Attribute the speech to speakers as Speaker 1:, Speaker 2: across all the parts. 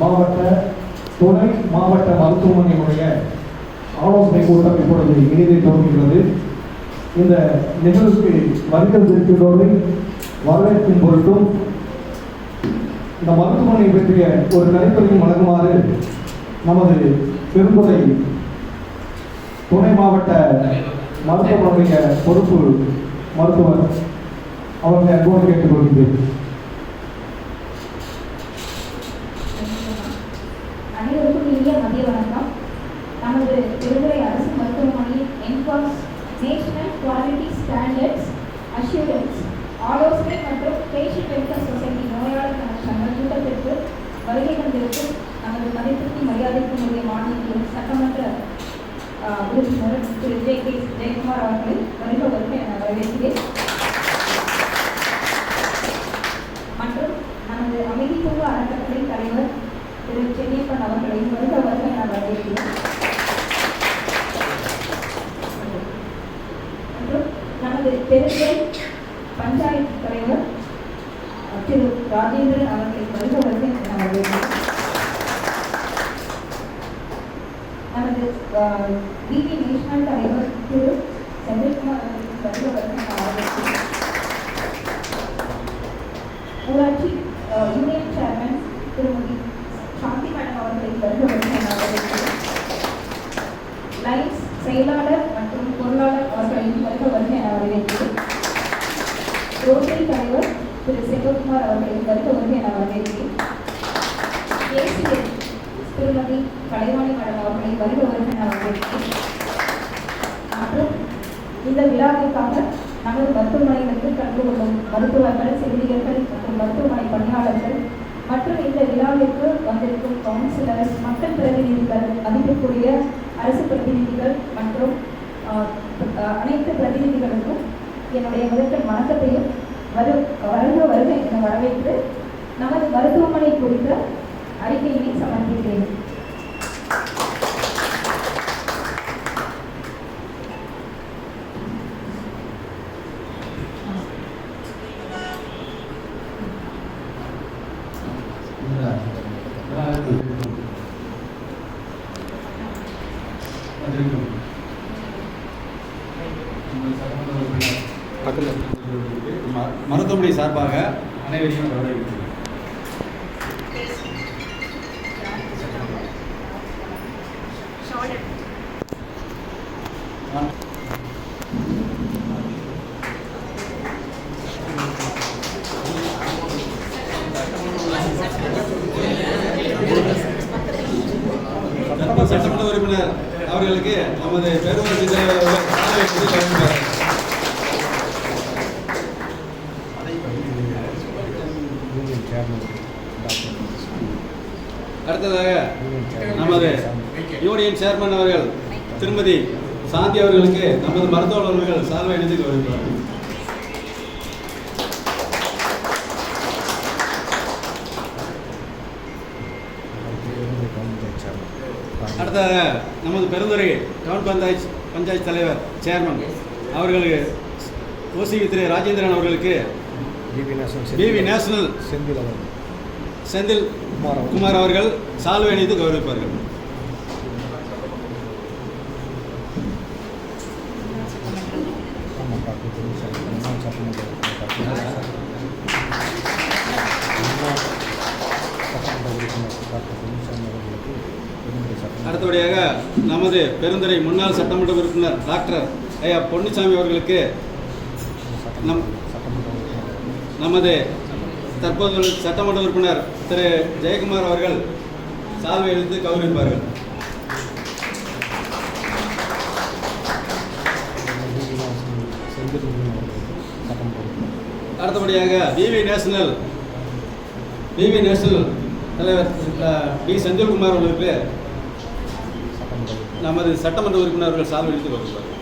Speaker 1: மாவட்ட துணை மாவட்ட மருத்துவமனையினுடைய ஆலோசனை கூட்டம் இப்பொழுது இனிதை துவங்குகிறது. இந்த நிகழ்வுக்கு வருகிறோரை வரவேற்கும் பொருட்டும் இந்த மருத்துவமனை பற்றிய ஒரு கருத்தையும் வழங்குமாறு நமது பெருந்துறை துணை மாவட்ட மருத்துவமனைய பொறுப்பு மருத்துவர் அவர்களை அன்போடு கேட்டுக்கொள்கிறேன்.
Speaker 2: அனைவருக்கும் இனிய மதிய வணக்கம். நமது பெருந்துறை அரசு மருத்துவமனையில் என்காஸ் நேஷனல் குவாலிட்டி ஸ்டாண்டர்ட்ஸ் அஷூரன்ஸ் ஆலோசனை மற்றும் பேஷண்ட் வெல்ஃபேர் சொசைட்டி நோயாளர் சங்க கூட்டத்திற்கு வருகை தந்திருக்கும் நமது மதிப்பிற்கும் மரியாதைக்கும் உரிய மாநில சட்டமன்ற உறுப்பினர் திரு ஜெயக்குமார் அவர்களை வருகை என வரவேற்கிறேன். மற்றும் நமது அமைதிப்பூர்வ அறக்கட்டளை தலைவர் திரு சென்னியப்பன் அவர்களையும் வருகை என வரவேற்கிறேன். மற்றும் நமது பெருந்துறை பஞ்சாயத்து தலைவர் திரு ராஜேந்திரன் அவர்களை வருகை என வரவேற்கிறேன். நமது பிபி நேஷனல் தலைவர் திரு செந்தில்குமார் அவர்களுக்கு வருகை என வரவேற்கிறேன். ஊராட்சி யூனியன் சேர்மன் திருமதி சாந்தி மேடம் அவர்களை வருகை என வரவேற்கிறேன். லைன்ஸ் செயலாளர் மற்றும் பொருளாளர் அவர்களையும் வருகை என வரவேற்கிறேன். ரோட்டரி தலைவர் திரு செல்வகுமார் அவர்களையும் வருகை என வரவேற்கிறேன். ஏசிஎஸ் திருமதி கலைவாணி மேடம் அவர்களை வருகை என வரவேற்கிறேன். மற்றும் இந்த விழாவிற்காக நமது மருத்துவமனைகளுக்கு கலந்து கொள்ளும் மருத்துவர்கள், செவிலியர்கள் மற்றும் மருத்துவமனை பணியாளர்கள் மற்றும் இந்த விழாவிற்கு வந்திருக்கும் கவுன்சிலர்ஸ், மக்கள் பிரதிநிதிகள், மதிப்பிற்குரிய அரசு பிரதிநிதிகள் மற்றும் அனைத்து பிரதிநிதிகளுக்கும் என்னுடைய முதற்கண் வணக்கத்தையும் வருகை என வரவேற்று நமது மருத்துவமனை குறித்த அறிக்கையினை சமர்ப்பித்தேன்.
Speaker 3: மருத்துவமனை சார்பாக அனைவரையும் வரவேற்கிறேன். சட்டமன்ற உறுப்பினர் அவர்களுக்கு நமது பேரூராட்சி தலைவர் அடுத்ததாக நமது யூனியன் சேர்மன் அவர்கள் திருமதி சாந்தி அவர்களுக்கு நமது மருத்துவர்கள் சால்வை அணிந்து கௌரவிப்பார்கள். அடுத்ததாக நமது பெருந்துறை டவுன் பஞ்சாயத்து தலைவர் சேர்மன் அவர்களுக்கு ஓசிவி திரு ராஜேந்திரன் அவர்களுக்கு பிவி நேஷனல் செந்தில் குமார் அவர்கள் சால்வை அணிந்து கௌரவிப்பார்கள். அடுத்தபடியாக நமது பெருந்துறை முன்னாள் சட்டமன்ற உறுப்பினர் டாக்டர் ஐயா பொன்னிசாமி அவர்களுக்கு நமது தற்போது சட்டமன்ற உறுப்பினர் திரு ஜெயக்குமார் அவர்கள் சால்வை அளித்து கௌரவிப்பார்கள். அடுத்தபடியாக பிவி நேஷனல் தலைவர் டி செந்தில்குமார் அவர்களுக்கு நமது சட்டமன்ற உறுப்பினர்கள் சால்வை அளித்து கௌரவிப்பார்கள்.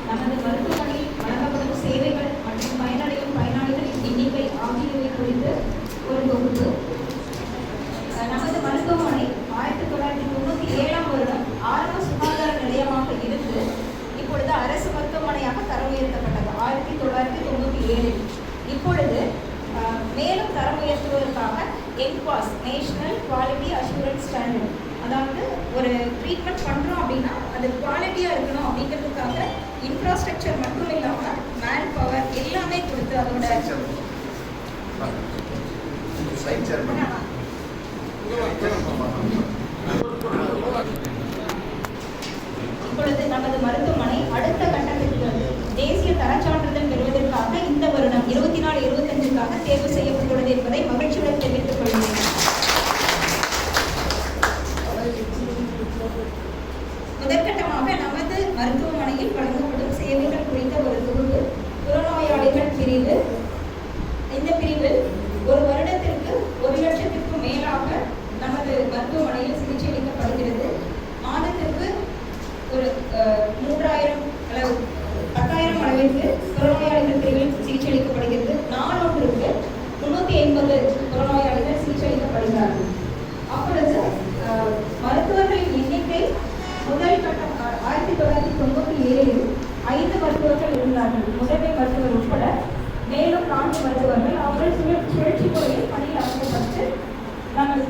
Speaker 2: நமது மருத்துவமனையில் வழங்கப்படும் சேவைகள் மற்றும் பயனடையும் பயனாளிகளின் எண்ணிக்கை ஆகியவை குறித்து ஒரு தொகுப்பு NQAS national quality assurance standard. அதாவது ஒரு ட்ரீட்மெண்ட் பண்ணுறோம் அப்படின்னா அது குவாலிட்டியாக இருக்கணும் அப்படிங்கிறதுக்காக இன்ஃப்ராஸ்ட்ரக்சர் மட்டும் இல்லாமல் மேன் பவர் எல்லாமே கொடுத்து அதோட இப்பொழுது நமது மருத்துவமனை அடுத்த கட்டத்திற்கு தேசிய தரச்சான்றிதழ் பெறுவதற்காக இந்த வருடம் 24-25க்காக தேர்வு செய்யப்பட்டுள்ளது என்பதை மகிழ்ச்சியுடன் தெரிவித்துக் கொள்கிறேன். முதற்கட்டமாக நமது மருத்துவமனையில் வழங்கப்படும் சேவைகள் குறித்த ஒரு தொகுப்பு. புறநோயாளிகள் பிரிவு. இந்த பிரிவில் ஒரு வருடத்திற்கு 1 லட்சத்திற்கும் மேலாக நமது மருத்துவமனையில் சிகிச்சை அளிக்கப்படுகிறது. மாதத்திற்கு ஒரு 10,000 அளவிற்கு புறநோயாளிகள் பிரிவில் சிகிச்சை அளிக்கப்படுகிறது. நாளொன்றுக்கு 380 புறநோயாளிகள் சிகிச்சை அளிக்கப்படுகிறார்கள். அப்பொழுது மருத்துவர்களின் எண்ணிக்கை முதல் கட்டம் 1997 5 மருத்துவர்கள் இருந்தார்கள், முதன்மை மருத்துவர் உட்பட. மேலும் 4 மருத்துவர்கள் அவர்கள் சுழற்சி முறையில் பணியில் அமர்த்தப்பட்டு நாங்கள்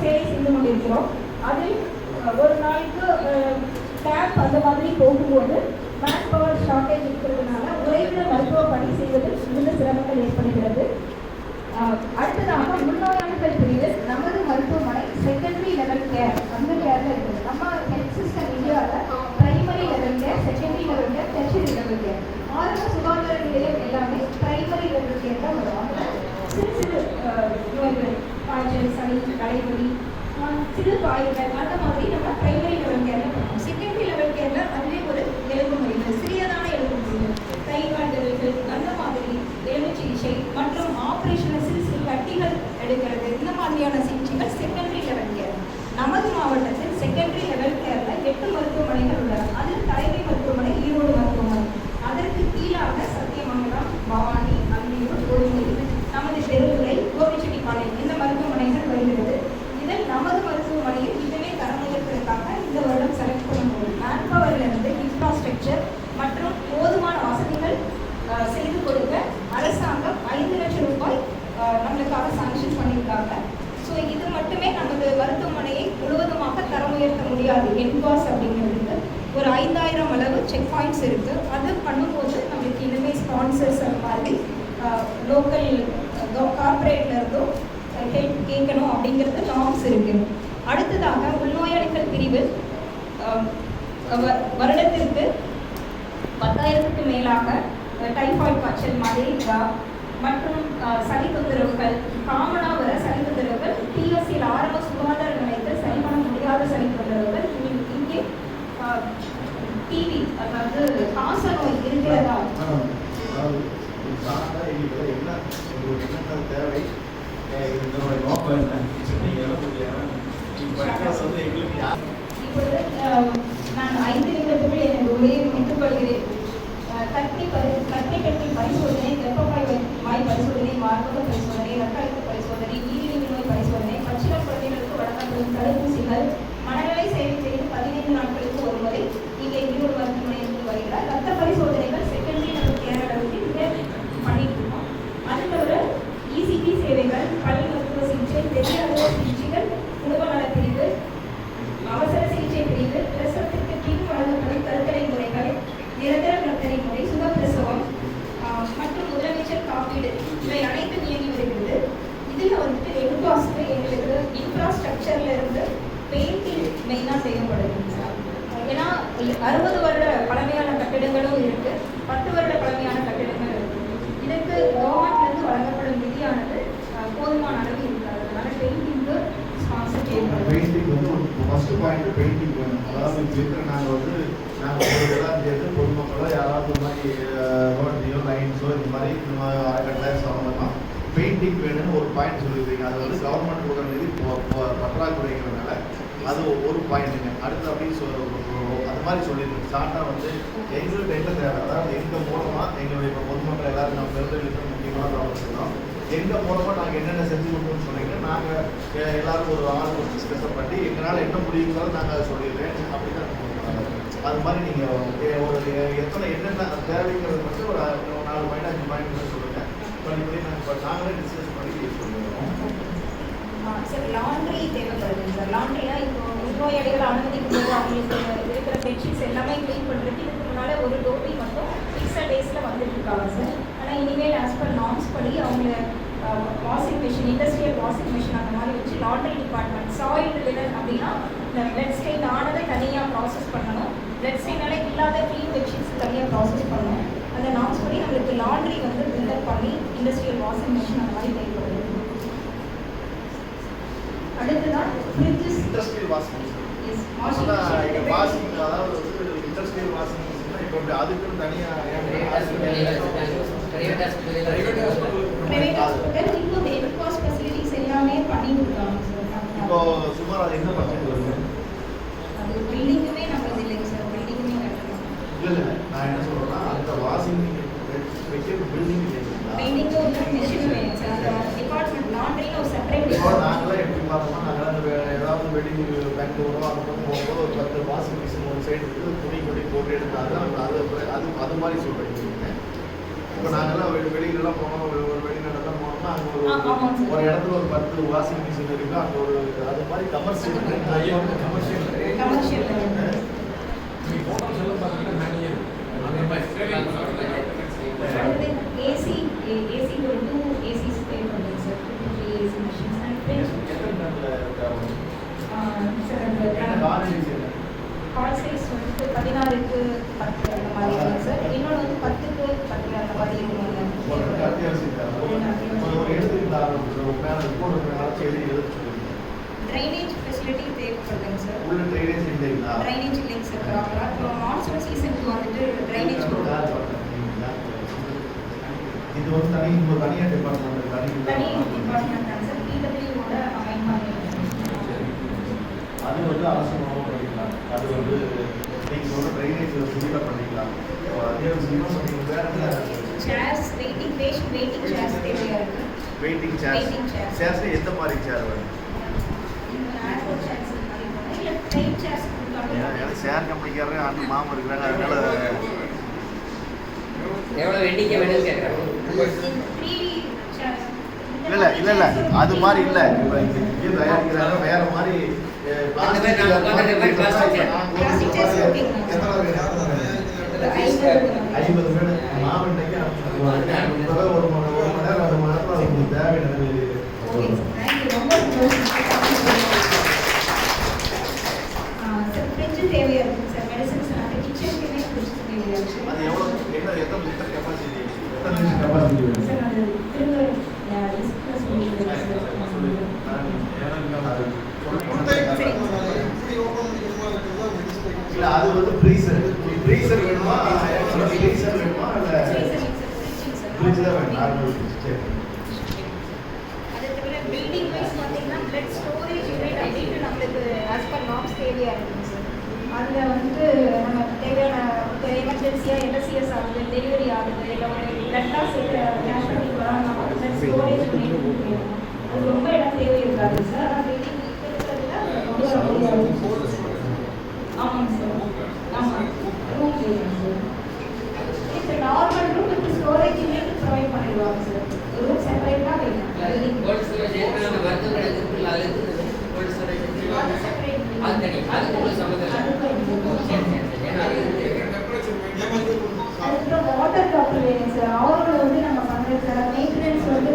Speaker 2: சேவை செய்து கொண்டிருக்கிறோம். அதில் ஒரு நாளைக்கு கேப் அந்த மாதிரி போகும்போது மேன் பவர் ஷார்ட்டேஜ் இருக்கிறதுனால உறைவிட மருத்துவ பணி செய்வதில் மிகுந்த சிரமங்கள் ஏற்படுகிறது. அடுத்ததாக உள்நோயாளிகள் பிரிவில் நமது மருத்துவமனை செகண்டரி லெவல் கேர் அந்த கேர்ல இருக்குது. நம்ம ஹெல்த் சிஸ்டம் இந்தியாவில் primary level care, secondary level care, tertiary level care. ஆரம்ப சுகாதார நிலையம் எல்லாமே பிரைமரி லெவல் கேர் தான் வரும். சிறு சிறு நோய்கள், காய்ச்சல், சளி, தலைவலி, சிறு காய்கள் அந்த மாதிரி நம்ம பிரைமரி லெவல் கேர்ல பண்ணுவோம். செகண்டரி லெவல் கேர்ல அதுவே ஒரு எலும்பு முறிவு, சிறியதான எலும்பு முறிவு, கை கால்கள் அந்த மாதிரி எலும்பு சிகிச்சை மற்றும் ஆபரேஷன் சிறு கட்டிகள் எடுக்கிறது, இந்த மாதிரியான சிகிச்சைகள் செகண்டரி லெவல் கேர். நமது மாவட்டத்தில் செகண்டரி லெவல் கேர்ல 8 மருத்துவமனைகள் உள்ளன. அதில் தலைமை மருத்துவமனை ஈரோடு மருத்துவமனை, அதற்கு கீழாக சத்தியமங்கலம், பவானி, அந்தியூர், கொடுமுடி, நமது பெருந்துறை, கோபிச்செட்டிப்பாளையம் இந்த மருத்துவமனைகள் வருகிறது. இதில் நமது மருத்துவமனையில் இதுவே தரம் உயர்த்துவதற்காக இந்த வருடம் செலக்ட் பண்ணும்போது மேன் பவர்லேருந்து இன்ஃப்ராஸ்ட்ரக்சர் மற்றும் போதுமான வசதிகள் செய்து கொடுக்க அரசாங்கம் 5 லட்சம் ரூபாய் நம்மளுக்காக சாங்ஷன் பண்ணியிருக்காங்க. ஸோ இது மட்டுமே நமது மருத்துவமனையை முழுவதுமாக தரம் உயர்த்த முடியாது. NQAS அப்படிங்கிறது ஒரு 5,000 அளவு செக் பாயிண்ட்ஸ் இருக்குது. அது பண்ணும்போது நம்மளுக்கு இனிமே ஸ்பான்சர்ஸ் அந்த மாதிரி லோக்கல் கார்பரேட்ல இருந்தும் ஹெல்ப் கேட்கணும் அப்படிங்கிறது நார்ம்ஸ் இருக்குது. அடுத்ததாக உள்நோயாளிகள் பிரிவில் வருடத்திற்கு 10,000க்கு மேலாக டைஃபாய்டு காய்ச்சல், மலேரியா மற்றும் சளி தொந்தரவுகள், காமனா வர சளி தொந்தரவுகள், TSCயில் ஆரம்ப சுகாதார நிலையத்தில் சரி பண்ண முடியாத சளி தொந்தரவுகள், இங்கே டிவி அதாவது காச நோய் இருக்கிறதா
Speaker 4: தேவை இதனுடைய நோக்கம் என்ன?
Speaker 2: இப்பொழுது நான் 5 நிமிடத்துக்குள் எனக்கு உரையை முடித்துக் கொள்கிறேன். கட்டி பரிசோதனை, கர்ப்பவாய் பரிசோதனை, மார்பக பரிசோதனை, ரத்த அழுத்த பரிசோதனை, நீரிழிவு நோய் பரிசோதனை, பச்சிளம் குழந்தைகளுக்கு வழங்கப்படும் தடுப்பூசிகள், மனநலை சேவை செய்து 15 நாட்களுக்கு ஒரு முறை இங்கே ஈரோடு மருத்துவமனையில் வருகிறார். ரத்த பரிசோதனைகள் செகண்டரி லெவல் கேர் அளவுக்கு இங்கே பண்ணிட்டு இருக்கோம். அது தவிர ECG சேவைகள், பல் மருத்துவ சிகிச்சை, பெரிய அளவு சிகிச்சைகள், குடும்ப நலப்பிரிவு, அவசர சிகிச்சை பிரிவு, பிரசவத்திற்கு பின் வழங்கப்படும் கருத்தடை முறைகள், நிரந்தர கருத்தடை முறை, சுகப்பிரசவம் மற்றும் முதலமைச்சர் காப்பீடு இவை அனைத்தும் இயங்கி வருகிறது. இதில் வந்துட்டு NQASக்கு எங்களுக்கு இன்ஃப்ராஸ்ட்ரக்சர்ல இருந்து பெயிண்டிங் மெயினாக தேவைப்படுது. ஏன்னா 60 வருட பழமையான கட்டிடங்களும் இருக்கு, 10 வருட பழமையான கட்டிடங்கள் இருக்கு. இதற்கு கவர்மெண்ட்லேருந்து வழங்கப்படும் நிதியானது போதுமான அளவு இருக்காது. அதனால பெயிண்டிங்க்கு ஸ்பான்சர் தேவைப்படுது.
Speaker 4: பெயிண்டிங் வந்து ஃபர்ஸ்ட் பாயிண்ட் பெயிண்டிங் வேணும். அதாவது இருக்கிற நாங்கள் எல்லாம் சேர்த்து பொதுமக்களோ யாராவது இந்த மாதிரி ரோட்லையோ லைன்ஸோ இந்த மாதிரி அறக்கட்டளை சம்மந்தமாக பெயிண்டிங் வேணும்னு ஒரு பாயிண்ட் சொல்லியிருக்கீங்க. அது வந்து கவர்மெண்ட் கொடுக்குற நிதி பற்றாக்குறைங்கிறதுனால அது ஒரு பாயிண்ட்டுங்க. அடுத்து அப்படின்னு அது மாதிரி சொல்லியிருக்கு. ஷார்ட்டாக வந்து எங்களுக்கு என்ன தேவை, அதாவது எங்கள் மூலமாக எங்களுடைய இப்போ பொதுமக்கள் எல்லாரும் நம்ம பெருந்தளிக்கிற முக்கியமான கவனிச்சிருந்தோம். எங்கள் மூலமாக நாங்கள் என்னென்ன செஞ்சு கொடுக்கணும்னு சொன்னீங்கன்னா நாங்கள் எல்லாரும் ஒரு ஆள் ஒரு டிஸ்கஷன் பண்ணி எங்களால் என்ன முடியுங்கிறத நாங்கள் அதை சொல்லிடுறேன். அப்படி தான் அது மாதிரி நீங்கள் ஒரு எத்தனை என்னென்ன தேவைங்கிறது மட்டும் ஒரு 4 பாயிண்ட் 5 பாயிண்ட் சொல்லுங்கள். பண்ணி நாங்களே டிஸ்கஸ் பண்ணி சொல்லுவோம்.
Speaker 2: லாண்ட்ரி தேவைப்படுது சார். லாண்ட்ரினா இப்போ நோயாளிகள் அனுமதிக்கும் போது அவங்களுக்கு இருக்கிற பெட்ஷீட்ஸ் எல்லாமே க்ளீன் பண்ணுறதுக்கு இதுக்கு முன்னால் ஒரு டோபி மட்டும் ஃபிக்ஸட் டேஸில் வந்துட்டு இருக்காங்க சார். ஆனால் இனிமேல் ஆஸ் பர் நார்ம்ஸ் படி அவங்க washing machine, industrial washing machine அந்த மாதிரி வச்சு லாண்ட்ரி டிபார்ட்மெண்ட் சாயில்டு லினன் அப்படின்னா இந்த பிளட் ஸ்டெயின் ஆனதை தனியாக ப்ராசஸ் பண்ணணும், பிளட் ஸ்டெயினால இல்லாத க்ளீன் பெட்ஷீட்ஸ் தனியாக ப்ராசஸ் பண்ணணும். அந்த நார்ம்ஸ் படி நம்மளுக்கு லாண்ட்ரி வந்து பில்டப் பண்ணி இண்டஸ்ட்ரியல் வாஷிங் மிஷின் அந்த மாதிரி தேவைப்படுது. அடுத்துதான் fridges.
Speaker 4: Industrial washing machine.
Speaker 2: Yes,
Speaker 4: washing அதாவது இண்டஸ்ட்ரியல் வாஷிங் மிஷின் இப்போ அதுக்குன்னு தனியாக
Speaker 2: பிரைவேட் ஹாஸ்பிட்டல் இன்னும் ஹெட் காஸ்ட் ஃபெசிலிட்டிஸ் எல்லாமே பண்ணி கொடுக்குறாங்க சார்.
Speaker 4: இப்போ சுமார் அது என்ன பட்ஜெட் வருது?
Speaker 2: அது பில்டிங்குமே நம்மளது இல்லைங்க சார், பில்டிங்குமே கட்டணும்.
Speaker 4: இல்லை நான் என்ன சொல்கிறேன்னா அந்த வாஷிங் வைக்க பில்டிங்
Speaker 2: பெயிண்டிங்கும் வந்து மிஷினும் வேணும் சார். அந்த டிபார்ட்மெண்ட் லாண்ட்ரின்னு ஒரு செப்பரேட்
Speaker 4: இப்போ நாங்களாம் எப்படி பார்த்தோம்னா நாங்கள் ஏதாவது வெட்டிங் பேங்க் வரும் அந்த மாதிரி போகும்போது ஒரு 10 வாஷிங் மிஷின் ஒரு சைடு இருக்குது, துணி கொடி போட்டு எடுத்தாங்க. அது மாதிரி சொல்கிறீங்க. இப்போ நாங்கள்லாம் வெளியிலலாம் போனோம், ஒரு வெளிநாடெல்லாம் போனோம்னா அங்கே ஒரு இடத்துல ஒரு 10 வாஷிங் மிஷின் இருக்குது. அங்கே ஒரு அது மாதிரி கமர்ஷியல்
Speaker 2: ஏசி ஒரு 2 ஏசிஸ் தேவைப்படுது sir. 2 AC machines and fridge sir. அந்த ஹால் சைஸ் வந்து 16க்கு 10 அந்த மாதிரி இருக்குது சார். இன்னொன்று வந்து 10க்கு 10 அந்த மாதிரி ட்ரைனேஜ் ஃபெசிலிட்டி தேவைப்படுதுங்க சார்.
Speaker 4: உள்ள ட்ரைனேஜ் இல்லைங்களா?
Speaker 2: ட்ரைனேஜ் இல்லைங்க சார் ப்ராப்பராக. இப்போ மான்சூன் சீசனுக்கு வந்துட்டு ட்ரைனேஜ்
Speaker 4: இது வந்து தனியாக டிபார்ட்மெண்ட்
Speaker 2: தனி டிபார்ட்மெண்ட் தான் சார். பிடபிள்யூவோட அமைன் பண்ணியிருக்கோம்.
Speaker 4: அது வந்து அவசியமாக பண்ணிக்கலாம். அது வந்து நீங்கள் சொல்கிற ட்ரைனேஜ் சுத்தமாக பண்ணிக்கலாம். அதே விஷயமா சொன்னீங்க. வேறு
Speaker 2: சேர்ஸ், வெயிட்டிங் சேர்ஸ் தேவையாக இருக்குது.
Speaker 4: வெயிட்டிங் சேர்ஸ் எந்த மாதிரி சேர் வேணும்?
Speaker 2: ஏர்போர்ட் சேர்ஸ் மாதிரி இல்லை ட்ரெயின் சேர்ஸ்
Speaker 4: எனக்கு சேர் கம்பெனிக்காரங்க அந்த மாமா இருக்கிறாங்க. அதனால
Speaker 5: எவ்வளோ வெண்டிக்க வேணும்னு கேட்குறாங்க.
Speaker 4: இல்லை அது மாதிரி இல்லை. இப்போ இங்கே தயாரிக்கிறாங்க வேறு மாதிரி
Speaker 2: பிளாஸ்டிக் சேர்ஸ்
Speaker 4: 50 பேர் மாவட்டக்கு ஒரு மணி நேரம் 2 மணி நேரத்தில் அதுக்கு தேவையான
Speaker 2: ஃப்ரிட்ஜ் தேவையாக இருக்குது சார். மெடிசன்ஸ் அந்த கிச்சனுக்குமே ஃப்ரிட்ஜ் தேவையாக இருக்குது.
Speaker 4: அது எவ்வளோ எத்தனை லிட்டர் கெப்பாசிட்டி வேணும்
Speaker 2: சார் அது திரும்ப டிஸ்கஸ் பண்ணிக்கிறேன்
Speaker 4: இல்லை அது வந்து ஃப்ரீசர் வேணுமா? ஃப்ரீசர் வேணுமா இல்லை ஃப்ரிட்ஜ் தான் வேணும்? Normal fridge. சரி.
Speaker 2: அதே தவிர பில்டிங் வைஸ் பார்த்தீங்கன்னா பிளட் ஸ்டோரேஜ் யூனிட் அப்படின்ட்டு நம்மளுக்கு ஆஸ் பர் நார்ம்ஸ் தேவையாக இருக்குங்க சார். அதில் வந்து நம்ம தேவையான எமர்ஜென்சியாக எல்எஸ்சிஎஸ் ஆகுது, டெலிவரி ஆகுது, இல்லை ஒரு பிளட்டாக சேர்த்து கேஷ் பண்ணி வராங்க, பிளட் ஸ்டோரேஜ் யூனிட் வேணும். அது ரொம்ப இடம் தேவை இருக்காது சார். ஆனால் பில்டிங் இருக்கிறதுல ரொம்ப ஆமாங்க சார். ஆமாம், ரூம் வேணும் சார். இப்போ normal room with storage unit provide பண்ணிடுவாங்க சார். ரூம் செப்பரேட்டாக வேணும்.
Speaker 5: கோல்ட் ஸ்டோரேஜ் ஏற்கனவே மருத்துவமனை இருக்குல்ல, அது கோல்ட் ஸ்டோரேஜ் அது தனி, அதுக்கு உங்களுக்கு சம்மந்தம் இல்லை.
Speaker 2: அதுக்கப்புறம் வாட்டர் டாக்டர் வேணும் சார். அவரோட வந்து நம்ம பண்ணுறது சார் மெயின்டெனன்ஸ் வந்து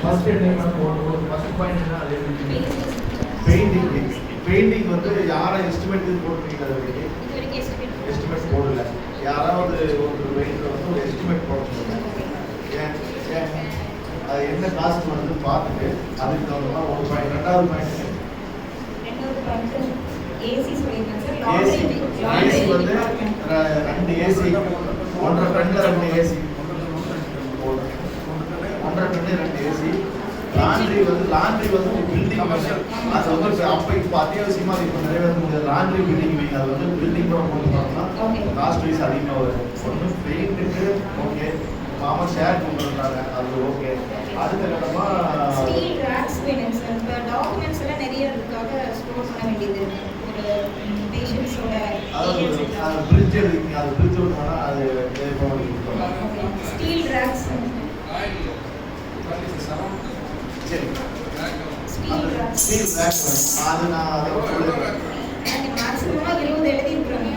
Speaker 4: ஃபர்ஸ்ட் என்ன ஃபர்ஸ்ட் பாயிண்ட் என்ன? அது பெயிண்டிங் வந்து யாரை எஸ்டிமேட் போட்டுருக்கீங்க? அது வரைக்கும் எஸ்டிமேட் போடல. யாராவது ஒரு பெயிண்டர் வந்து ஒரு எஸ்டிமேட் போட சொல்லுங்க. ஏன் அது என்ன காஸ்ட் வந்து பார்த்துட்டு அதுக்கு தகுந்த ஒரு பாயிண்ட். ரெண்டாவது பாயிண்ட்
Speaker 2: ஏசி சொல்லியிருக்கேன் சார்.
Speaker 4: ஏசி வந்து 2 AC 1.5 ton 2 AC 1.5 ton 2 AC. Laundry வந்து பில்டிங் அது வந்து அப்போ இப்போ அத்தியாவசியமாக இப்போ நிறைவேற முடியாது. லாண்ட்ரி பில்டிங் வைங்க. அது வந்து பில்டிங் கூட போட்டு பார்த்தோம்னா காஸ்ட் வைஸ் அதிகமாக வரும். ஒன்று பெயிண்ட்டுக்கு ஓகே, மாமா ஷேர் பண்ணுறாங்க, அது ஓகே. அடுத்த கட்டமாக
Speaker 2: ஸ்டீல் ரேக்ஸ் வேணும் சார். இப்போ டாக்குமெண்ட்ஸ் எல்லாம் நிறைய இதுக்காக ஸ்டோர் பண்ண வேண்டியது இருக்குது. ஒரு பேஷண்ட்ஸோட
Speaker 4: அது பிரிட்ஜ் எடுக்கீங்க, அது பிரிட்ஜ் விட்டோம்னா அது
Speaker 2: ஸ்டீல் ரேக்ஸ்.
Speaker 4: சரி,
Speaker 2: ஸ்டீல் ரேக்ஸ்.
Speaker 4: ஸ்டீல் ரேக் அது நான் அதை சொல்லுறேன்.
Speaker 2: மேக்ஸிமமா 20 எழுதி இருக்கோம்.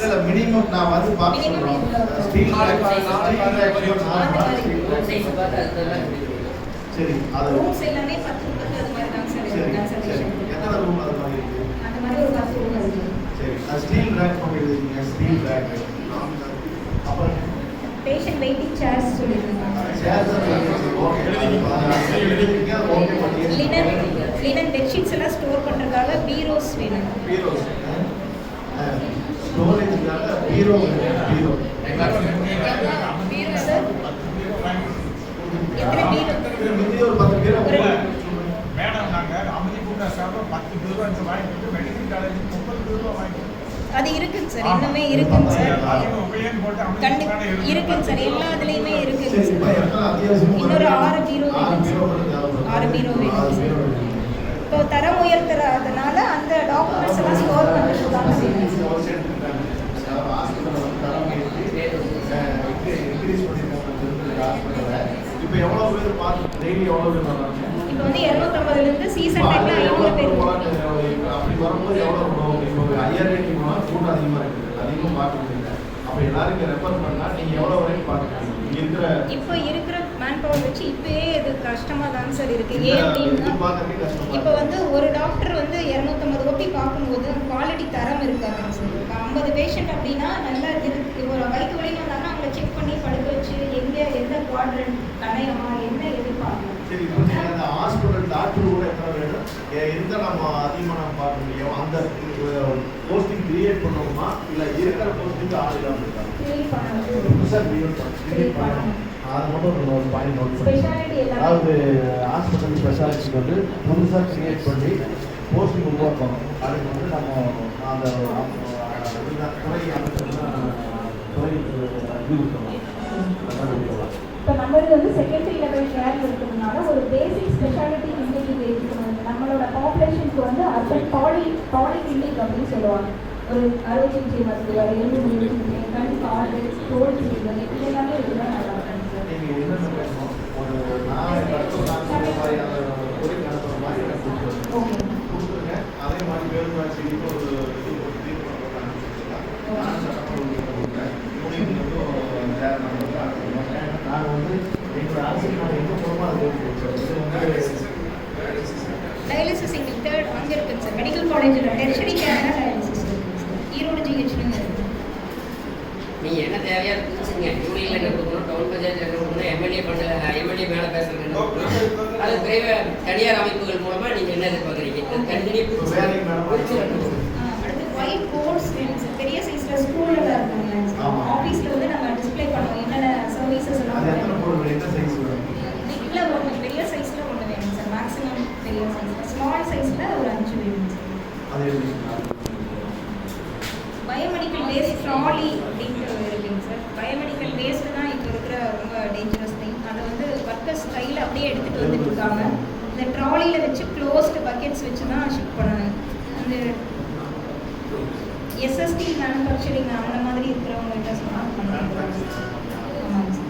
Speaker 4: இல்ல மினிமம் நான் வந்து பாக்ஸ் சொல்றோம். ஸ்டீல் ரேக் சரி, அது
Speaker 2: ரூம்ஸ் எல்லாமே 10 அது மாதிரி தான் சார்
Speaker 4: சரி
Speaker 2: இருக்கு.
Speaker 4: சரி
Speaker 2: கன்சல்டேஷன்
Speaker 4: எத்தனை ரூம் அது மாதிரி இருக்கு?
Speaker 2: அந்த மாதிரி ஒரு 10 ரூம் இருக்கு.
Speaker 4: சரி, அது ஸ்டீல் ரேக் பண்ணி எழுதிங்க. ஸ்டீல் ரேக் அப்புறம்
Speaker 2: பேஷண்ட் வெயிட்டிங் சேர்ஸ் சொல்லிருக்காங்க.
Speaker 4: சேர்ஸ் ஓகே எழுதிங்க. ஓகே பண்ணி
Speaker 2: லினன் பெட்ஷீட்ஸ் எல்லாம் ஸ்டோர் பண்றதுக்காக பீரோஸ் வேணும்.
Speaker 4: பீரோஸ் ஸ்டோரேஜ்க்காக பீரோ பீரோ
Speaker 2: பீரோ சார் எத்தனை பீரோ?
Speaker 4: முந்தைய ஒரு 10 பீரோ
Speaker 6: மேடம் நாங்கள் அமதிபூர்ணா சாப்பிட 10 ரூபா வாங்கிட்டு மெடிக்கல் காலேஜ் 30 ரூபா வாங்கிட்டு
Speaker 2: அது இருக்குங்க சார், இன்னுமே இருக்குங்க சார்.
Speaker 6: கண்டி
Speaker 2: இருக்குங்க சார், எல்லா இதுலயுமே இருக்குங்க
Speaker 4: சரி,
Speaker 2: சார்.
Speaker 4: அத்தியாவசியம்
Speaker 2: இன்னொரு 6 பீரோ வேணும் சார். 6 பீரோ வேணும் சார். இப்போ தரம் உயர்த்துறதுனால அந்த டாக்குமெண்ட்ஸ் எல்லாம் ஸ்டோர் பண்ணுறதுக்காக வேணும்.
Speaker 4: இப்போ எவ்வளோ பேர் பார்த்து டெய்லி எவ்வளோ பேர் வர்றாங்க?
Speaker 2: இப்போ வந்து 250 இருந்து சீசன் டைம்ல 500 பேர்.
Speaker 4: அப்படி வரும்போது எவ்வளோ போகும்? இப்போ 5000 போனால் கூட்டம் அதிகமாக இருக்குது, அதிகமாக பார்க்க முடியல. அப்போ எல்லாருக்கும் ரெஃபர் பண்ணால் நீங்கள் எவ்வளோ வரைக்கும் பார்க்க முடியும்?
Speaker 2: இப்போ இருக்கிற மேன் பவர் வச்சு இப்பயே இது கஷ்டமா தான் சார் இருக்கு. ஏன் அப்படின்னா இப்போ வந்து ஒரு டாக்டர் வந்து 250 ஓபி பார்க்கும்போது குவாலிட்டி தரம் இருக்காங்க சார். 50 பேஷண்ட் அப்படின்னா நல்லா இருக்கு. ஒரு வயிற்று வலின்னு வந்தாங்கன்னா அவங்களை செக் பண்ணி படுக்க வச்சு எங்கே எந்த குவாட்ரண்ட் கணையமா என்ன எதிர்பார்க்கணும்.
Speaker 4: சரி, இப்போ நீங்கள் அந்த ஹாஸ்பிட்டல் டாக்டர் கூட எத்தனை வேணும் இருந்தால் நம்ம அதிகமாக நம்ம பார்க்க முடியும்? அந்த போஸ்டிங் கிரியேட் பண்ணணுமா இல்லை இருக்கிற போஸ்டிங்கு ஆள் இல்லாமல் இருக்காங்க?
Speaker 2: கிரியேட் பண்ணணும்.
Speaker 4: புதுசாக கிரியேட் பண்ணணும். அது மட்டும் ஒரு பாயிண்ட் நோட் பண்ணி,
Speaker 2: ஸ்பெஷாலிட்டி எல்லாம்
Speaker 4: அதாவது ஹாஸ்பிட்டல் ஸ்பெஷாலிஸ்ட் வந்து புதுசாக கிரியேட் பண்ணி போஸ்டிங் உருவாக்கணும். அதுக்கு வந்து நம்ம அந்த துறை அமைச்சர்னா துறை இது கொடுக்கணும்.
Speaker 2: இப்போ நம்மளுக்கு வந்து செகண்டரி லெவல் கேர் இருக்கிறதுனால ஒரு பேசிக் ஸ்பெஷாலிட்டி கிளினிக் இருக்கணும். நம்மளோட பாப்புலேஷனுக்கு வந்து அர்பன் பாலி கிளினிக் அப்படின்னு சொல்லுவாங்க. ஒரு அறுவை சிகிச்சை மருத்துவர், எலும்பு கண், கால், தோல் சிகிச்சை இது எல்லாமே இதுதான் நல்லா இருக்கும் சார்.
Speaker 4: நீங்கள் என்னென்ன பேசணும்? ஒரு நான் துறை நடத்துகிற மாதிரி எனக்கு
Speaker 2: ஓகே
Speaker 4: கொடுத்துருங்க. அதே மாதிரி பேருந்து ஒரு தீர்வு பண்ணுறாங்க. நான் சட்டமன்ற கொடுக்குறேன். யூனியன் நாங்கள் வந்து எங்களோட அரசியல் நாங்கள் எங்கே போகிறோமோ அது
Speaker 2: டயாலிசிஸ் இங்கே தேர்ட் அங்கே இருக்குங்க சார். மெடிக்கல் காலேஜில் டெரிஷரி கேர்னா டயாலிசிஸ் இருக்குங்க சார். ஈரோடு ஜிஹெச்லையும் இருக்குது.
Speaker 5: நீங்கள் என்ன தேவையாக இருக்குன்னு யூனியனில் என்ன கொடுக்கணும், டவுன் பஞ்சாயத்தில் என்ன கொடுக்கணும், எம்எல்ஏ பண்ணல எம்எல்ஏ மேலே பேசுறது என்ன கொடுக்கணும், அது பிரைவேட் தனியார் அமைப்புகள் மூலமாக நீங்கள் என்ன எதிர்பார்க்குறீங்க? தனித்தனியாக அடுத்து
Speaker 2: ஒயிட் போர்ட்ஸ் வேணும் சார். பெரிய சைஸில் ஸ்கூலில் இருக்குங்க சார். ஆஃபீஸில் வந்து நம்ம டிஸ்பிளே பண்ணுவோம் என்னென்ன சர்வீசஸ் எல்லாம். இல்லை ஒன்று பெரிய சைஸில் ஒன்று வேணும் சார். மேக்ஸிமம் பெரிய சைஸில். ஸ்மால் சைஸில் ஒரு 5 வேணும் சார். பயோமெடிக்கல் வேஸ்ட் ட்ராலி அப்படின்ட்டு இருக்குங்க சார். பயோமெடிக்கல் வேஸ்ட்டு தான் இப்போ இருக்கிற ரொம்ப டேஞ்சரஸ் திங். அதை வந்து ஒர்க்கர்ஸ் கையில் அப்படியே எடுத்துகிட்டு வந்துட்டு இருக்காங்க. இந்த ட்ராலியில் வச்சு க்ளோஸ்டு பக்கெட்ஸ் வச்சு தான் ஷிப் பண்ணணும். அந்த எஸ்எஸ்டி மேனுஃபேக்சரிங் அந்த மாதிரி இருக்கிறவங்கள்ட்ட சொன்னால் பண்ணுறாங்க. ஆமாங்க சார்.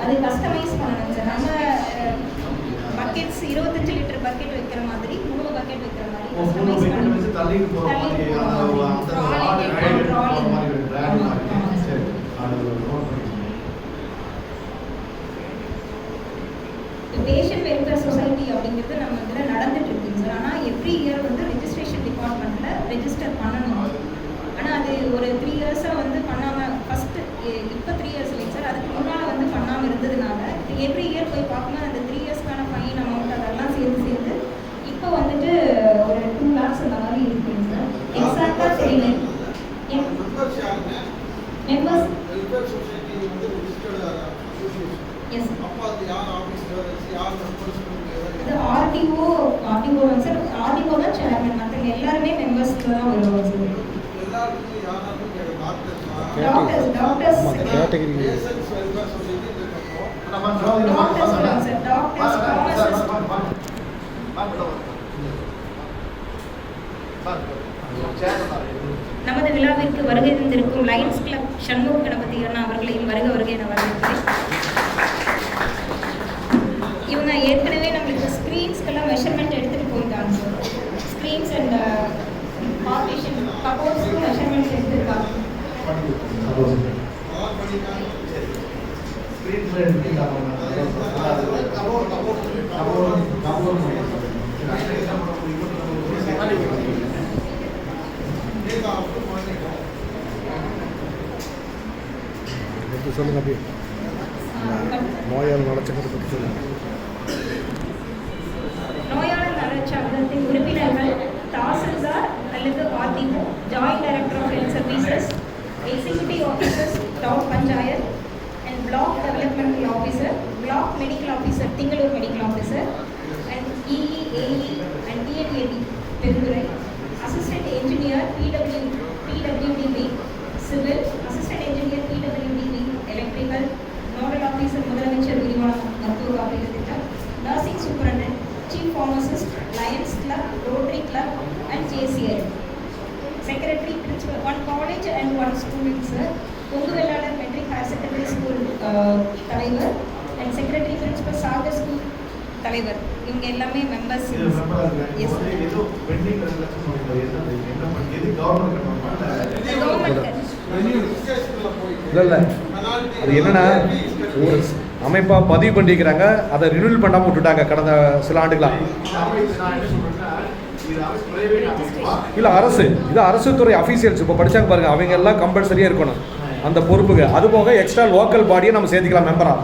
Speaker 2: அது கஸ்டமைஸ் பண்ணணும் சார். நம்ம பக்கெட்ஸ் 25 லிட்டர் பக்கெட் வைக்கிற மாதிரி 3 பக்கெட் வைக்கிற மாதிரி கஸ்டமைஸ் பண்ணி ட்ராலி பேஷண்ட் வெல்ஃபேர் சொசைட்டி அப்படிங்கிறது நம்ம இதில் நடந்துட்டு இருக்குங்க சார். ஆனால் எவ்ரி இயர் வந்து ரெஜிஸ்ட்ரேஷன் டிபார்ட்மெண்ட்டில் ரெஜிஸ்டர் பண்ணணும். ஆனால் அது ஒரு 3 இயர்ஸாக வந்து பண்ணாமல் ஃபஸ்ட்டு இப்போ 3 இயர்ஸ் இல்லைங்க சார், அதுக்கு முன்னால் வந்து பண்ணாமல் இருந்ததுனால எவ்ரி இயர் போய் பார்க்கும்போது அந்த 3 இயர்ஸ்க்கான ஃபைன் அமௌண்ட் அதெல்லாம் சேர்ந்து இப்போ வந்துட்டு ஒரு 2 lakhs அந்த மாதிரி இருக்குங்க சார். எக்ஸாக்டாக தெரியல. மெம்பர்ஸ் எஸ் அது ஆர்டிஓ சார். ஆர்டிஓ தான் சேர்மன். மற்ற எல்லாருமே மெம்பர்ஸ்க்கு தான் வருவாங்க சார். டாக்டர்ஸ் நமது விழாவிற்கு வருகை தந்திருக்கும் லயன்ஸ் கிளப் சண்முக கணபதி அண்ணா அவர்களையும் வருக என வரவேற்கிறேன். இவங்க ஏற்கனவே நம்மளுக்கு ஸ்க்ரீன்ஸ்க்கெல்லாம் மெஷர்மெண்ட் எடுத்துகிட்டு போயிட்டாங்க சார். ஸ்க்ரீன்ஸ் அண்ட் பார்ட்டிஷன் கபோர்ட்ஸ்க்கும் மெஷர்மெண்ட் எடுத்துருக்காங்க.
Speaker 1: சொல்லுங்க அப்படியே நோயாளர் நலச்சங்கத்தை பற்றி சொல்லுங்க.
Speaker 2: நோயாளர் நலச்சங்கத்தின் உறுப்பினர்கள் தாசில்தார் அல்லது RTO, joint director of health services, executive officers, town panchayat and block developmental officer, block medical officer, Thingalur medical officer and EE, AE and TNAD Perundurai, assistant engineer PWDP civil, assistant engineer PWDP electrical, nodal officer முதலமைச்சர் விரிவான மருத்துவ காப்பீடு திட்டம், nursing superintendent, chief pharmacist, lions club, rotary club and JCI, secretary, principal, one college and one school sir, Pongu Vellalar matric higher secondary school தலைவர் and secretary, principal, Sagar school தலைவர். இவங்க எல்லாமே members.
Speaker 1: இல்லை அது என்னன்னா ஒரு அமைப்பாக பதிவு பண்ணிக்கிறாங்க, அதை ரினியூல் பண்ணாமல் விட்டுட்டாங்க கடந்த சில ஆண்டுகளாக. இல்லை அரசு, இது அரசு துறை அஃபீஷியல்ஸ் இப்போ படித்தாங்க பாருங்கள், அவங்க எல்லாம் கம்பல்சரியாக இருக்கணும் அந்த பொறுப்புக்கு. அது போக எக்ஸ்ட்ரா லோக்கல் பாடியை நம்ம சேர்த்துக்கலாம் மெம்பராக.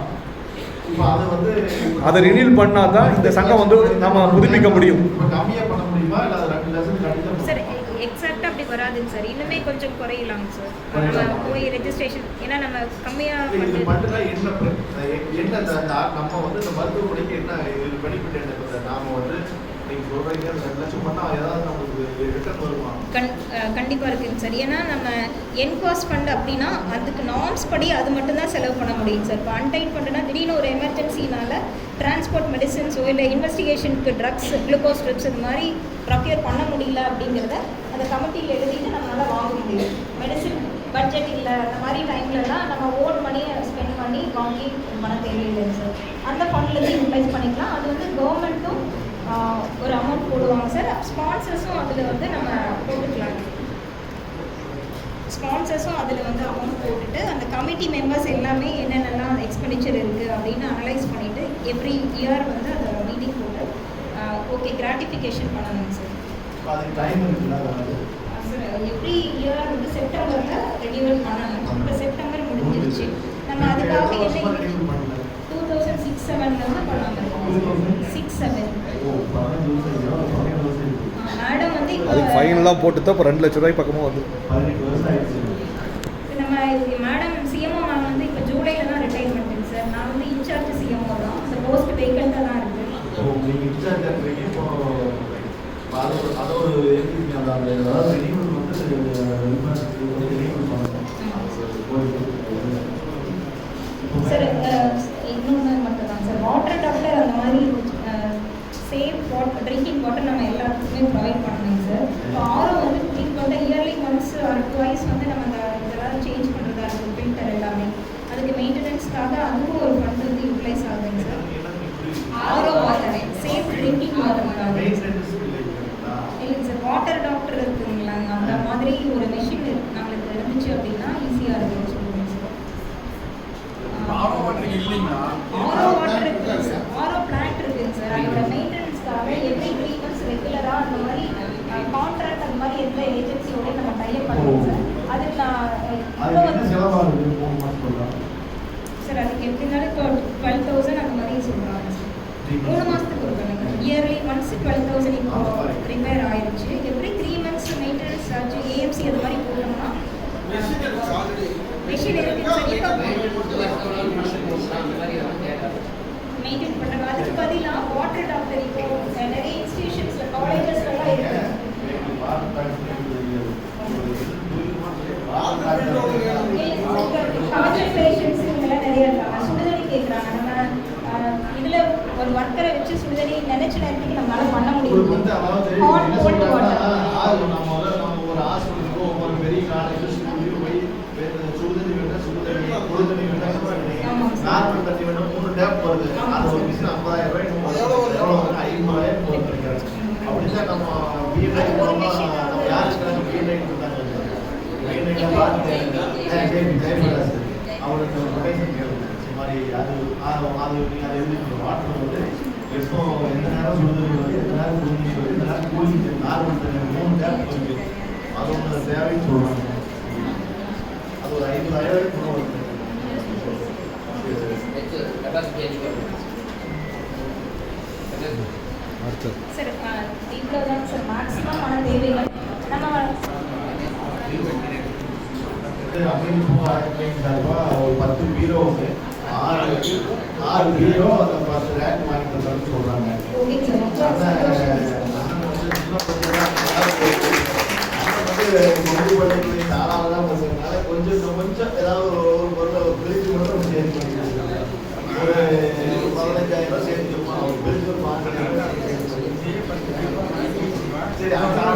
Speaker 1: அதை ரினியூல் பண்ணால் தான் இந்த சங்கம் வந்து நம்ம புதுப்பிக்க முடியும்.
Speaker 2: சார் எக்ஸாக்டாக அப்படி வராதுங்க சார், இன்னுமே கொஞ்சம் குறையலாங்க சார். நம்ம போய் ரெஜிஸ்ட்ரேஷன், ஏன்னா நம்ம கம்மியாக
Speaker 4: நம்ம வந்து இந்த மருத்துவமனைக்கு என்ன பெனிஃபிட் என்ன நாம வந்து நீங்க சொல்றீங்க 2 லட்சம் பண்ணா ஏதாவது நமக்கு ரிட்டர்ன் வருமா?
Speaker 2: கண்டிப்பாக இருக்குங்க சார். ஏன்னா நம்ம என்காஸ்ட் ஃபண்ட் அப்படின்னா அதுக்கு நார்ம்ஸ் படி அது மட்டும்தான் செலவு பண்ண முடியும் சார். இப்போ அன்டைட் ஃபண்டுனா திடீர்னு ஒரு எமர்ஜென்சினால டிரான்ஸ்போர்ட் மெடிசன்ஸோ இல்லை இன்வெஸ்டிகேஷனுக்கு ட்ரக்ஸ், குளுக்கோஸ் ஸ்ட்ரிப்ஸ் இது மாதிரி ப்ரொக்யூர் பண்ண முடியல அப்படிங்கிறத அந்த கமிட்டியில் எழுதிட்டு நம்மளால் வாங்க முடியும். மெடிசன் பட்ஜெட் இல்லை அந்த மாதிரி டைம்லலாம் நம்ம ஓன் மணியை ஸ்பெண்ட் பண்ணி வாங்கி பண்ண தேவையில்லைங்க சார். அந்த ஃபண்ட்லேருந்து யூட்டிலைஸ் பண்ணிக்கலாம். அது வந்து கவர்மெண்ட்டும் ஒரு அமௌண்ட் போடுவாங்க சார். ஸ்பான்சர்ஸும் அதில் வந்து நம்ம போட்டுக்கலாம். ஸ்பான்சர்ஸும் அதில் வந்து அமௌண்ட் போட்டுட்டு அந்த கமிட்டி மெம்பர்ஸ் எல்லாமே என்னென்னலாம் எக்ஸ்பெண்டிச்சர் இருக்குது அப்படின்னு அனலைஸ் பண்ணிவிட்டு எவ்ரி இயர் வந்து அதை மீட்டிங் போட்டு ஓகே கிராட்டிஃபிகேஷன் பண்ணணுங்க சார்.
Speaker 4: அதுக்கு டைம் இருக்குல்ல
Speaker 2: சார் எவ்ரி இயர் வந்து செப்டம்பரில் ரெனியூவல் பண்ணணும். இப்போ செப்டம்பர் முடிஞ்சிருச்சு. நம்ம அதுக்காக என்ன 2006-07 பண்ணாமல் 6-7 மேடம் வந்து இப்போ
Speaker 1: ஃபைனலாக போட்டு தான் இப்போ 2 லட்ச ரூபாய் பக்கமாக வந்து
Speaker 2: நம்ம மேடம் சிஎம்ஓ மேம் வந்து இப்போ ஜூலையில் தான் ரிட்டைர்மெண்ட்டுங்க சார். நான் வந்து இன்சார்ஜ் சிஎம்ஓ தான். அந்த போஸ்ட் வேக்கண்ட்டாக தான் இருக்குது. சார் இன்னொன்று மட்டும் தான் சார், வாட்டர் டாக்டர் அந்த மாதிரி சேஃப் வாட்டர், ட்ரிங்கிங் வாட்டர் நம்ம எல்லாத்துக்குமே ப்ரொவைட் பண்ணணுங்க சார். இப்போ ஆரோ வந்து இப்போ இயர்லி ஒன்ஸ் ஆர் ட்வைஸ் வந்து நம்ம அந்த இதெல்லாம் சேஞ்ச் பண்ணுறதா இருக்கும், ஃபில்டர் எல்லாமே. அதுக்கு மெயின்டெனன்ஸ்க்காக அதுவும் ஒரு ஃபண்ட் வந்து யூட்டிலைஸ் ஆகுதுங்க sir. RO water safe drinking வாட்டருக்காக இல்லைங்க சார். வாட்டர் டாக்டர் இருக்குங்களா, அந்த மாதிரி ஒரு மெஷின் நம்மளுக்கு இருந்துச்சு அப்படின்னா ஈஸியாக இருக்குன்னு சொல்லுவாங்க சார்.
Speaker 6: ஆரோ வாட்டர் இல்லைங்களா?
Speaker 2: ஆரோ வாட்டர் இருக்குங்க சார். ஆரோ பிளான்ட் இருக்குங்க சார். அதோட மெயின்டெனன்ஸ்க்காக எவ்ரி 3 months ரெகுலராக அந்த மாதிரி கான்ட்ராக்ட் அந்த மாதிரி எந்த ஏஜென்சியோட நம்ம டைப் பண்ணுவோம் சார். அதுக்கு சார் அதுக்கு எப்படினாலும் இப்போ 12,000 அந்த மாதிரி சொல்கிறாங்க சார். 3 மாதத்துக்கு கொடுக்கணுங்க. இயர்லி ஒன்ஸ் 12,000 இப்போ ரிப்பேர் ஆயிடுச்சு. எவ்ரி 3 months மெயின்டெனன்ஸ் ஆச்சு, ஏஎம்சி அது மாதிரி போட்டோம்னா மெஷின் இருக்குங்க சார். இப்போ மெயின்டைன் பண்ணுறாங்க. அதுக்கு பதிலாக வாட்டர் டாக்டர் இப்போ நிறைய இன்ஸ்டிடியூஷன்ஸில் காலேஜஸ்லாம் இருக்குது. காய்ச்சல் பேஷண்ட்ஸ் இவங்கெல்லாம் நிறைய இருக்காங்க. சுடுதண்ணி கேட்குறாங்க. நம்ம இதில் ஒரு ஒர்க்கரை வச்சு சுடுதண்ணி நினைச்ச நேரத்துக்கு நம்மளால பண்ண முடியும். ஹாட் கோல்டு வாட்டர்
Speaker 4: டேப் வருது. அது ஒரு மிஷின் 50,000 எவ்வளோ வருது? 50,000 போட்டுருக்காங்க. அப்படிதான் நம்ம பிஎன்ஐ மூலமா நம்ம யார் இருக்காங்க பிஎன்ஐ கொடுத்தாங்க. பிஎன்ஐ பார்த்து அவங்களுக்கு ஒரு கொட்டேஷன் கேளுங்க. இந்த மாதிரி அது நீங்கள் அதை எழுதி வாட்டர் வந்து எப்போ எந்த நேரம் சுடுதல் வருது, எந்த நேரம் குளிர்நீர் வருது, எந்த நேரம் கூலிங் நார்மல் 3 டேப் வருது. அது ஒன்று தேவைன்னு சொல்கிறாங்க. அது ஒரு 50,000 கூட வருது.
Speaker 2: சார் இவ்வளோ தான் சார் மேக்ஸிமமான தேவைகள். நம்ம
Speaker 4: அமைப்பு சார்பாக ஒரு 10 பீரோ வந்து 6 பீரோ அந்த 10 ரேக் வாங்கி தரணும்னு சொல்கிறாங்க.
Speaker 2: Okay sir.
Speaker 4: தாராளமாக பண்ணுறதுனால கொஞ்சம் ஏதாவது ஒரு பொருளை பிரித்து மட்டும் சேர்த்து பண்ணிக்கலாம். ஒரு 15,000 சேர்த்துமா ஒரு பிரித்து சரி. அதனால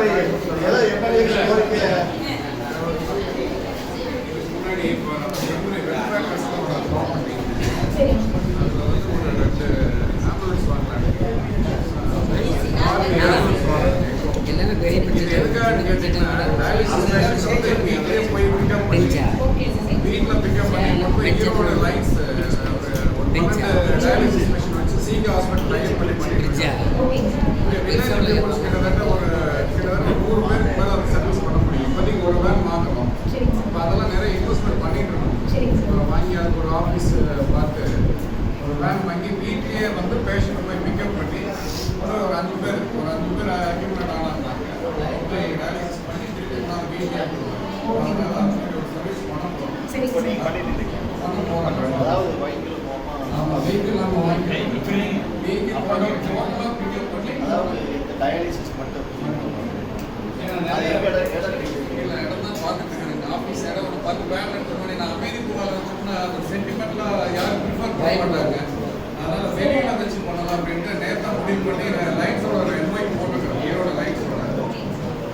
Speaker 4: ஏதோ எம்எல்ஏ கோரிக்கை
Speaker 5: எல்லாமே பெரிய
Speaker 6: அதெல்லாம் நிறைய இன்வெஸ்ட்மெண்ட் பண்ணிட்டு இருக்கோம். வாங்கி அதுக்கு ஒரு ஆஃபீஸ் பார்த்து ஒரு வேன் வாங்கி வீட்லேயே வந்து பேஷண்ட் போய் பிக்கப் பண்ணி ஒரு 5 பேர் அக்யூமெண்ட் ஆனாங்க. டயாலிசிஸ் பண்ணி திருப்பி நான் வீட்டில் சர்வீஸ் பண்ண போகிறோம்.
Speaker 4: அதாவது வைக்கல்
Speaker 6: ஆமாம், வெஹிக்கிள் நம்ம வாங்கி வெஹிக்கிள் பண்ணி டோட்டலாக பிக்கப் பண்ணி
Speaker 4: அதாவது இந்த டயாலிசிஸ் மட்டும்
Speaker 6: ஏன்னா நிறைய இடம் தான் பார்த்துட்டு இருக்கேன். ஆஃபீஸ் இடம் ஒரு 10 பேன் எடுத்து பண்ணி நான் அமைதி போகணும்னா அந்த சென்டிமெண்ட்லாம் யாரும் ப்ரிஃபர் பண்ண மாட்டாங்க. அதனால் வெளியில் வச்சு பண்ணலாம் அப்படின்ட்டு நேரத்தை முடிவு பண்ணி லைட்ஸோட ஒரு என்ஒய் போட்டுக்கிறேன். ஈரோட லைட்ஸோட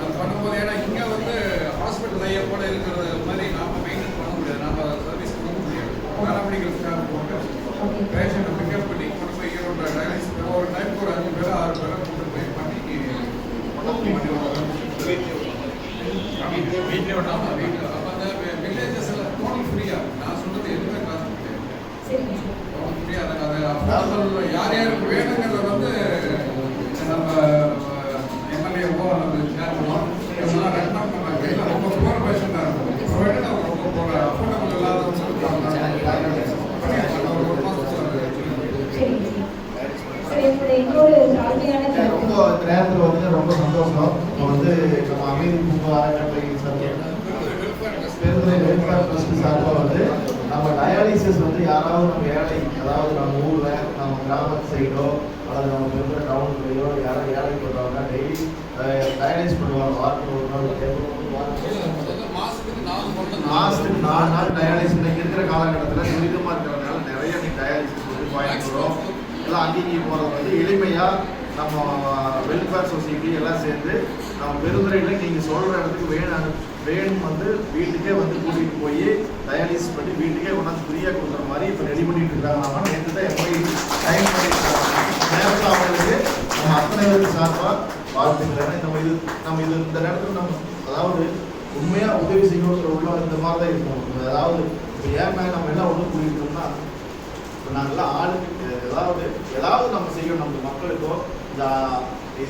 Speaker 6: அது பண்ணும்போது ஏன்னா இங்கே வந்து ஹாஸ்பிட்டல் ஐயப்போட இருக்கிற மாதிரி நாம் மெயின்டைன் பண்ண முடியாது. நாம் சர்வீஸ் கொடுக்க முடியாது. பேராமெடிக்கல் ஸ்டாஃப் போட்டு பேஷண்ட்டை பிக்கப் பண்ணி கொண்டு போய் ஈரோட டயாலிசிஸ் ஒரு டைம் ஒரு 5 பேர் 6 பேரை கொண்டு போய் பண்ணி வீட்டில் விட்டாமல் வீட்டில் அப்போ அந்த வில்லேஜஸில் டோட்டல் ஃப்ரீயாக நான் சொல்கிறது எதுவுமே காசு கிடையாது. டோட்டல் ஃப்ரீயாக அதை யார் யாருக்கு வேணுங்கிறத வந்து நம்ம எம்எல்ஏவோ நம்ம சேர்மனோ இவங்கெல்லாம் ரெக்கமெண்ட் பண்ணாங்க. இல்லை ரொம்ப புவர் பேஷண்டாக இருக்கும். ப்ரொவைடட் அவங்க ரொம்ப போகிற அஃபோர்டபுள் இல்லாதவங்களுக்கு ஒரு மாதத்தில்
Speaker 4: ரொம்ப இந்த நேரத்தில் வந்து ரொம்ப சந்தோஷம். இப்போ வந்து நம்ம அமைதி பூங்கா அறக்கட்டளை பெருந்துறை வெல்ஃபேர் ட்ரஸ்ட் சார்பாக வந்து நம்ம டயாலிசிஸ் வந்து யாராவது நம்ம ஏழை, அதாவது நம்ம ஊரில் நம்ம கிராமத்து சைடோ அல்லது நம்ம பெருந்துறை டவுன்லையோ யாராவது ஏழைப்படுறவங்க டெய்லி டயாலிசிஸ் பண்ணுவாங்க. வாரத்தில் ஒரு நாள் மாதத்துக்கு 4 நாள் டயாலிசிஸ். இன்னைக்கு இருக்கிற காலகட்டத்தில் துரிதமாக இருக்கிறதுனால நிறைய டயாலிசிஸ் வந்து கோயம்புத்தூரும் எல்லாம் அங்கேயும் போகிறது வந்து எளிமையாக நம்ம வெல்ஃபேர் சொசைட்டி எல்லாம் சேர்ந்து நம்ம பெருந்துறையில் நீங்கள் சொல்கிற இடத்துக்கு வேணும் வந்து வீட்டுக்கே வந்து கூட்டிகிட்டு போய் டயாலிசிஸ் பண்ணி வீட்டுக்கே கொண்டாந்து ஃப்ரீயாக கொடுக்குற மாதிரி இப்போ ரெடி பண்ணிட்டு இருக்காங்க. நேற்று தான் போய் டைம் பண்ணியிருக்காங்க. நேரத்தில் அவங்களுக்கு நம்ம அத்தனை பேருக்கு சார்பாக வாழ்த்துக்கள். நம்ம இது இந்த நேரத்தில் நம்ம அதாவது உண்மையாக உதவி செய்யணுன்ற உள்ள இந்த மாதிரி தான் இருக்கும். அதாவது இப்போ ஏன் நம்ம எல்லாம் ஒன்று கூட்டிகிட்டோம்னா இப்போ நாங்கள்லாம் ஆளுக்கு ஏதாவது நம்ம செய்யணும். நம்ம மக்களுக்கோ இந்த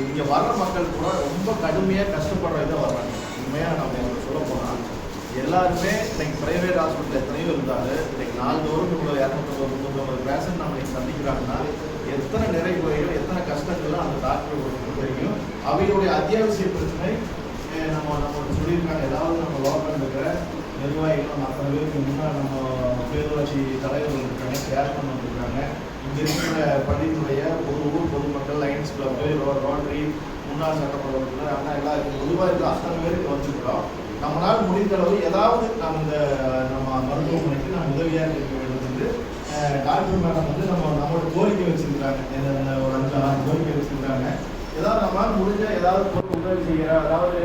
Speaker 4: இங்கே வர்ற மக்கள் கூட ரொம்ப கடுமையாக கஷ்டப்படுற இதை வர்றாங்க. உண்மையாக நம்ம சொல்ல போனால் எல்லாருமே இன்னைக்கு ப்ரைவேட் ஹாஸ்பிட்டல் எத்தனையோ இருந்தாலும் இன்னைக்கு நாள்தோறும் இவ்வளோ 250-350 பேஷண்ட் நம்ம இன்னைக்கு சந்திக்கிறாங்கன்னா எத்தனை நிறைகுறைகள் எத்தனை கஷ்டங்கள்லாம் அந்த டாக்டர் தெரியும். அவையுடைய அத்தியாவசிய பிரச்சனை நம்ம சொல்லியிருக்காங்க. ஏதாவது நம்ம லோக்கல் இருக்கிற நிர்வாகிகள் அத்தனை பேருக்கு முன்னாடி நம்ம பேரூராட்சி தலைவர்கள் இருக்காங்க, சேர்மன் வந்துருக்காங்க. இங்கே இருக்கிற பள்ளியினுடைய பொதுமக்கள், லைன்ஸ் கிளப்பு, ரோட்டரி, முன்னாள் சட்டமன்ற உறுப்பினர் அண்ணா எல்லாம் பொதுவாக இருக்கிற அத்தனை பேருக்கு வந்துருக்கிறோம். நம்மளால் முடிந்த அளவு ஏதாவது நம்ம மருத்துவமனைக்கு நம்ம உதவியாக இருக்க வேண்டும் என்று டாக்டர் மேடம் வந்து நம்மளோட கோரிக்கை வச்சுருக்காங்க. ஒரு 5-6 கோரிக்கை வச்சுருக்காங்க. ஏதாவது நம்மளால் முடிஞ்ச ஏதாவது உதவி செய்கிற அதாவது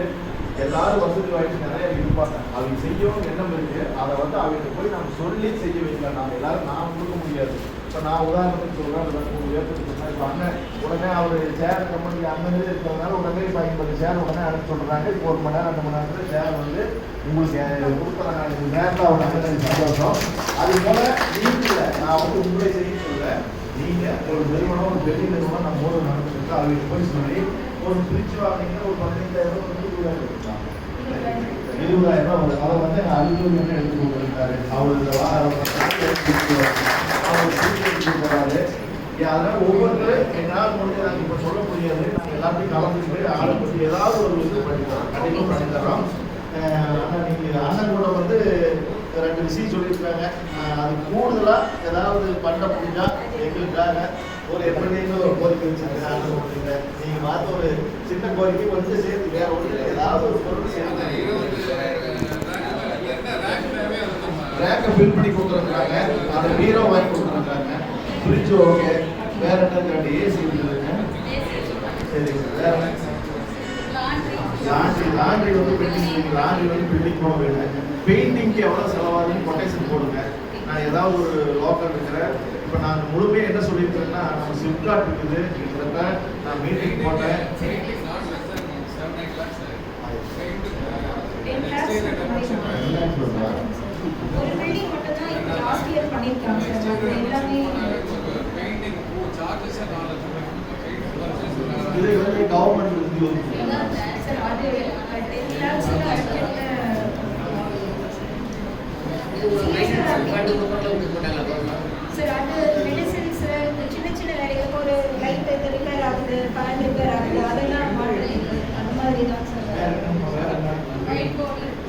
Speaker 4: எல்லாரும் வசதி வாய்ப்பு நிறைய இருப்பாங்க. அவங்க செய்யவும் எண்ணம் இருக்கு. அதை வந்து அவங்களுக்கு போய் நம்ம சொல்லி செய்ய வைக்கலாம். நம்ம எல்லாரும் நான் கொடுக்க முடியாது. இப்போ நான் உதாரணத்துக்கு சொல்கிறேன், ஒரு 3 பேருக்கு சொன்னேன். இப்போ அண்ணன் உடனே அவர் சேர் கம்பெனிக்கு அண்ணன் இருக்கிறதுனால உடனே இப்போ 50 சேர் உடனே அனுப்பி சொல்கிறாங்க. இப்போ 1 மணி நேரம் 2 மணி நேரத்தில் சேர் வந்து உங்களுக்கு கொடுக்குறாங்க. இது நேரத்தில் அவர் அண்ணன் சந்தோஷம். அது போல் நீங்கள் நான் வந்து உங்களை செய்ய சொல்ல, நீங்கள் ஒரு நிறுவனம், ஒரு பெரிய நிறுவனம் நம்ம ஊரில் நடந்துருக்கு, அவங்க போய் சொல்லி ஒரு பிரிச்சு வாங்கினீங்கன்னா ஒரு 15,000 20,000 கொடுக்கலாம். 20,000 வரும். அதை வந்து அலுவலகம் என்ன எடுத்து கொடுத்துருக்காரு. அவர் இந்த போறாரு. அதனால ஒவ்வொருத்தரும் என்னால் முடிஞ்ச நாங்கள் இப்போ சொல்ல முடியாது. நாங்கள் எல்லாத்தையும் கலந்துட்டு ஆளை பற்றி ஏதாவது ஒரு இது பண்ணித்தரோம், கண்டிப்பாக பண்ணித்தரோம். ஆனால் நீங்கள் அண்ணன் கூட வந்து 2 விஷயம் சொல்லியிருக்காங்க. அது கூடுதலாக ஏதாவது பண்ண முடிஞ்சா எங்களுக்காக ஒரு எப்படின்னு ஒரு கோரிக்கை வச்சுருக்கேன். அண்ணன் கொடுத்துங்க. நீங்கள் பார்த்து ஒரு சின்ன கோரிக்கை கொஞ்சம் சேர்த்து வேற ஒன்று ஏதாவது ஒரு பொருள் சேர்த்து ரேக்கை ஃபில் பண்ணி கொடுத்துருக்காங்க. அதை பீரோ வாங்கி கொடுத்துருக்காங்க. Fridge okay. வேற என்ன கேட்டு ஏசி இருக்குதுங்க. சரிங்க. வேற லாண்ட்ரி வந்து பெயிண்டிங், லாண்ட்ரி வந்து பில்டிங் போக வேணும். பெயிண்டிங்க்கு எவ்வளோ செலவாகுதுன்னு கொட்டேஷன் போடுங்க. நான் ஏதாவது ஒரு லோக்கல் இருக்கிறேன். இப்போ நான் முழுமையாக என்ன சொல்லியிருக்கிறேன்னா, நம்ம சிப்காட் இருக்குது. கிட்டத்தட்ட நான் மீட்டிங் போட்டேன்.
Speaker 2: ஒரு பில்டிங் மட்டும் தான் இப்போ லாஸ்ட் இயர் பண்ணியிருக்காங்க சார். எல்லாமே
Speaker 4: இது வந்து கவர்மெண்ட் உத்தியோகம்
Speaker 2: சார். அது 10 lakhs அடுத்த சார். அது மெடிசின்ஸ், சின்ன சின்ன வேலைகளுக்கு ஒரு லைட் ரிப்பேர் ஆகுது, ஃபேன் ரிப்பேர் ஆகுது, அதெல்லாம் மாட்டுறது அந்த மாதிரி தான் சார்.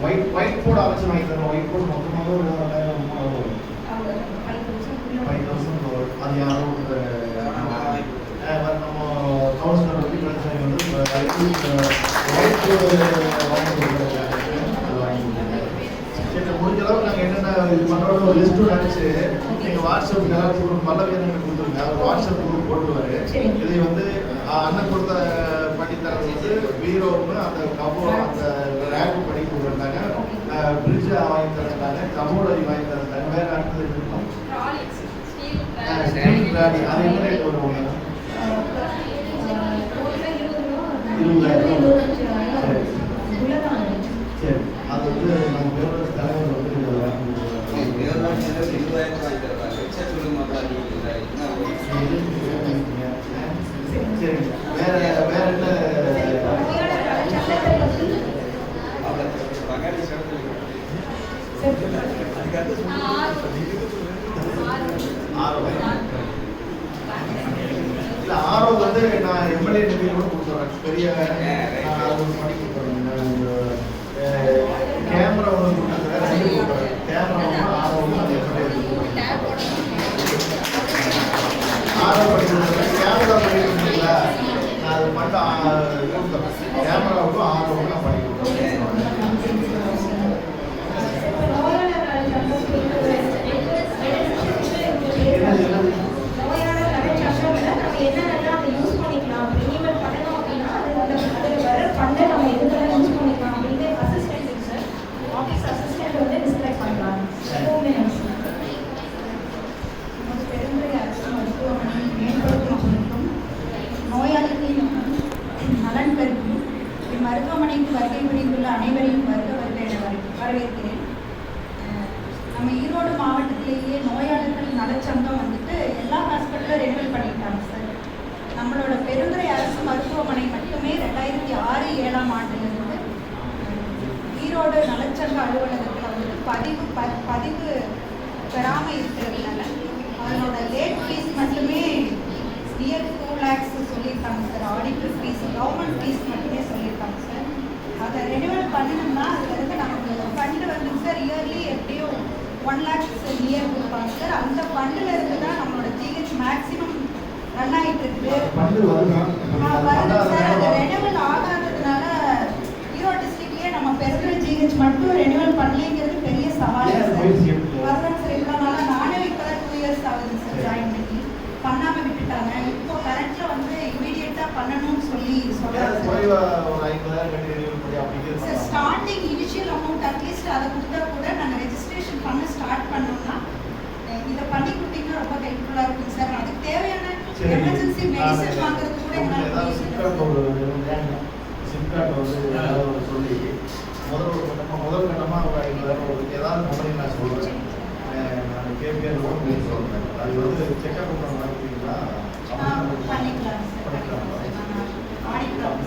Speaker 4: ஒயிட் போர்டு அமைச்சு வாங்கி தரோம். ஒயிட் போர்டு மொத்தமாக ஒரு 5,000 வரும். அது யாரும் நம்ம கவுன்சிலர் பற்றி பிரச்சனை வந்து ஒயிட் போர்டு வாங்கி கொடுக்குறாங்க. அது வாங்கி கொடுக்குறாங்க. சரி, முடிஞ்ச அளவுக்கு நாங்கள் என்னென்ன இது பண்ணுறோம் ஒரு லிஸ்ட்டும் நினச்சி நீங்கள் வாட்ஸ்அப் யாராவது குரூப் பல்லவியன்னு கொடுத்துருங்க. அவர் வாட்ஸ்அப் குரூப் போட்டுவார். இதை வந்து அண்ணன் கொடுத்த பண்ணித்தரது வந்து பீரோன்னு அந்த கபோர்டு அந்த ரேக்கு பண்ணி கொடுத்துருந்தாங்க. ஃப்ரிட்ஜ் வாங்கி தரட்டாங்க. கபோர்டு வாங்கி தரட்டாங்க. வேறு அடுத்தது இருக்கும் ஸ்டீல் ட்ராலி. அது என்ன ரேட் வரும்? 20,000. சரி, அது வந்து நம்ம பேரோட தலைவர் வந்து சரி. வேற என்ன ஆரோ வந்து நான் எம்எல்ஏ நிதியை கூட கொடுத்துறேன். பெரிய அது பண்ணி கொடுத்துறேன். கேமரா ஒன்று கொடுத்துருக்கேன். 2 கொடுக்குறேன். கேமரா ஒன்று ஆரோ ஒன்று அது எம்எல்ஏ ஆரோ பண்ணி கொடுத்துருக்கேன். கேமரா பண்ணி கொடுத்துருக்கீங்களா? நான் அது மட்டும் கொடுத்துறேன். கேமராவுக்கும் ஆரோவுக்கும் நான் பண்ணி கொடுத்துறேன்.
Speaker 7: மருத்துவமனைக்கு வருகை புரிந்துள்ள அனைவரையும் வரவேற்கிறேன். நம்ம ஈரோடு மாவட்டத்திலேயே நோயாளர்கள் நலச்சங்கம் வந்துட்டு எல்லா ஹாஸ்பிட்டலும் ரெனிவல் பண்ணிட்டாங்க சார். நம்மளோட பெருந்துறை அரசு மருத்துவமனை மட்டுமே 2006-07 ஆண்டிலிருந்து ஈரோடு நலச்சங்க அலுவலகத்தில் வந்துட்டு பதிவு பெறாமல் இருக்கிறதுனால அதனோட லேட் ஃபீஸ் மட்டுமே நியர் 2 lakhs சொல்லியிருக்காங்க sir. Auditor fees, government fees மட்டுமே சொல்லியிருக்காங்க சார். அதை ரெனிவல் பண்ணணும்னா அது வந்து நமக்கு ஃபண்டு வந்து சார் இயர்லி எப்படியும் 1 lakhs நியர் கொடுப்பாங்க சார். அந்த ஃபண்டில் இருந்து தான் நம்மளோட ஜிஹெச் மேக்ஸிமம் ரன் ஆகிட்டு இருக்குது. வருது சார். அது ரெனிவல் ஆகாததுனால ஈரோடு டிஸ்ட்ரிக்ட்லேயே நம்ம பெருந்துறை ஜிஹெச் மட்டும் ரெனிவல் பண்ணலைங்கிறது பெரிய சவால் சார். வருதுங்க சார். இவ்வளோ நாளாக நானே இப்போ தான் 2 years ஆகுதுங்க சார் ஜாயின் பண்ணி. பண்ணாமல் விட்டுட்டாங்க. இப்போ கரண்ட்டில் வந்து இமீடியட்டாக பண்ணணும்னு சொல்கிறாங்க sir. Starting initial amount at least அதை கொடுத்தா கூட நாங்கள் ரெஜிஸ்ட்ரேஷன் பண்ண ஸ்டார்ட் பண்ணோம்னா இதை பண்ணி கொடுத்தீங்கன்னா ரொம்ப ஹெல்ப்ஃபுல்லாக இருக்கும் சார். அதுக்கு தேவையான
Speaker 4: சரி.
Speaker 7: எமர்ஜென்சி மெடிசன் வாங்குறது கூட எங்களால்
Speaker 4: சிம் கார்டு ஒரு சிம் கார்டு வந்து ஏதாவது ஒரு சொல்லி முதல் கட்டமாக ஒரு 50,000 ஏதாவது கம்பெனி நான் சொல்கிறேன். நான் கேபிஆர் லோன் சொல்கிறேன். அது வந்து செக்அப் பண்ணுற மாதிரி இருக்கீங்களா?
Speaker 7: பண்ணிக்கலாம் சார்.
Speaker 4: பண்ணிக்கலாம்.
Speaker 7: ஆடிக்கலாம்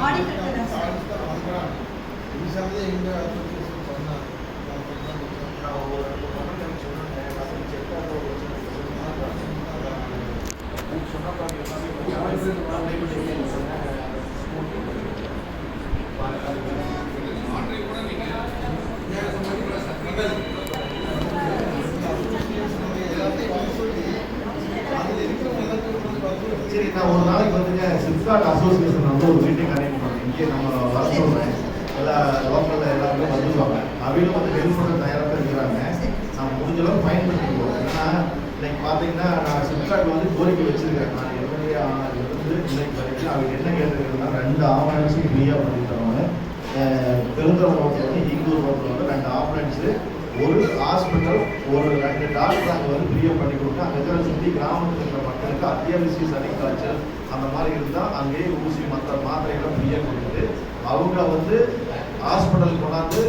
Speaker 7: ஆடிட்டர் தான் சார்.
Speaker 4: சரி, நான் ஒரு நாளைக்கு வந்துங்க சிப்கார்ட் அசோசியேஷன் வந்து ஒரு மீட்டிங் அரேஞ்ச் பண்ணேன். இங்கே நம்ம வர சொல்கிறேன். எல்லா லோக்கலில் எல்லாருமே வந்துருவாங்க. அவங்களும் வந்து ஹெல்ப் பண்ண தயாராக தான் இருக்கிறாங்க. நான் முடிஞ்ச அளவுக்கு பயன்படுத்திக்குவோம். ஏன்னா இன்னைக்கு பார்த்தீங்கன்னா நான் சிப்கார்ட் வந்து கோரிக்கை வச்சிருக்கேன். நான் எம்எல்ஏ ஆனதுலேருந்து இன்னைக்கு வரைக்கும் அவங்க என்ன கேட்டிருக்கிறதுனா 2 ஆம்புலன்ஸும் ஃப்ரீயாக பண்ணி தருவாங்க. பெருந்தலை ரோட்டில் வந்து ஈங்கூர் ரோட்டில் வந்து 2 ஆம்புலன்ஸு, ஒரு ஹாஸ்பிட்டல், ஒரு 2 டாக்டர் அங்கே வந்து ஃப்ரீயாக பண்ணி கொடுத்து அங்கே இருக்கிற சுற்றி கிராமத்தில் இருக்கிற மக்களுக்கு அத்தியாவசிய சளி காய்ச்சல் அந்த மாதிரி இருந்தால் அங்கேயே ஊசி மற்ற மாத்திரைகளை ஃப்ரீயாக கொடுத்துட்டு அவங்க வந்து ஹாஸ்பிட்டல் கொண்டாந்து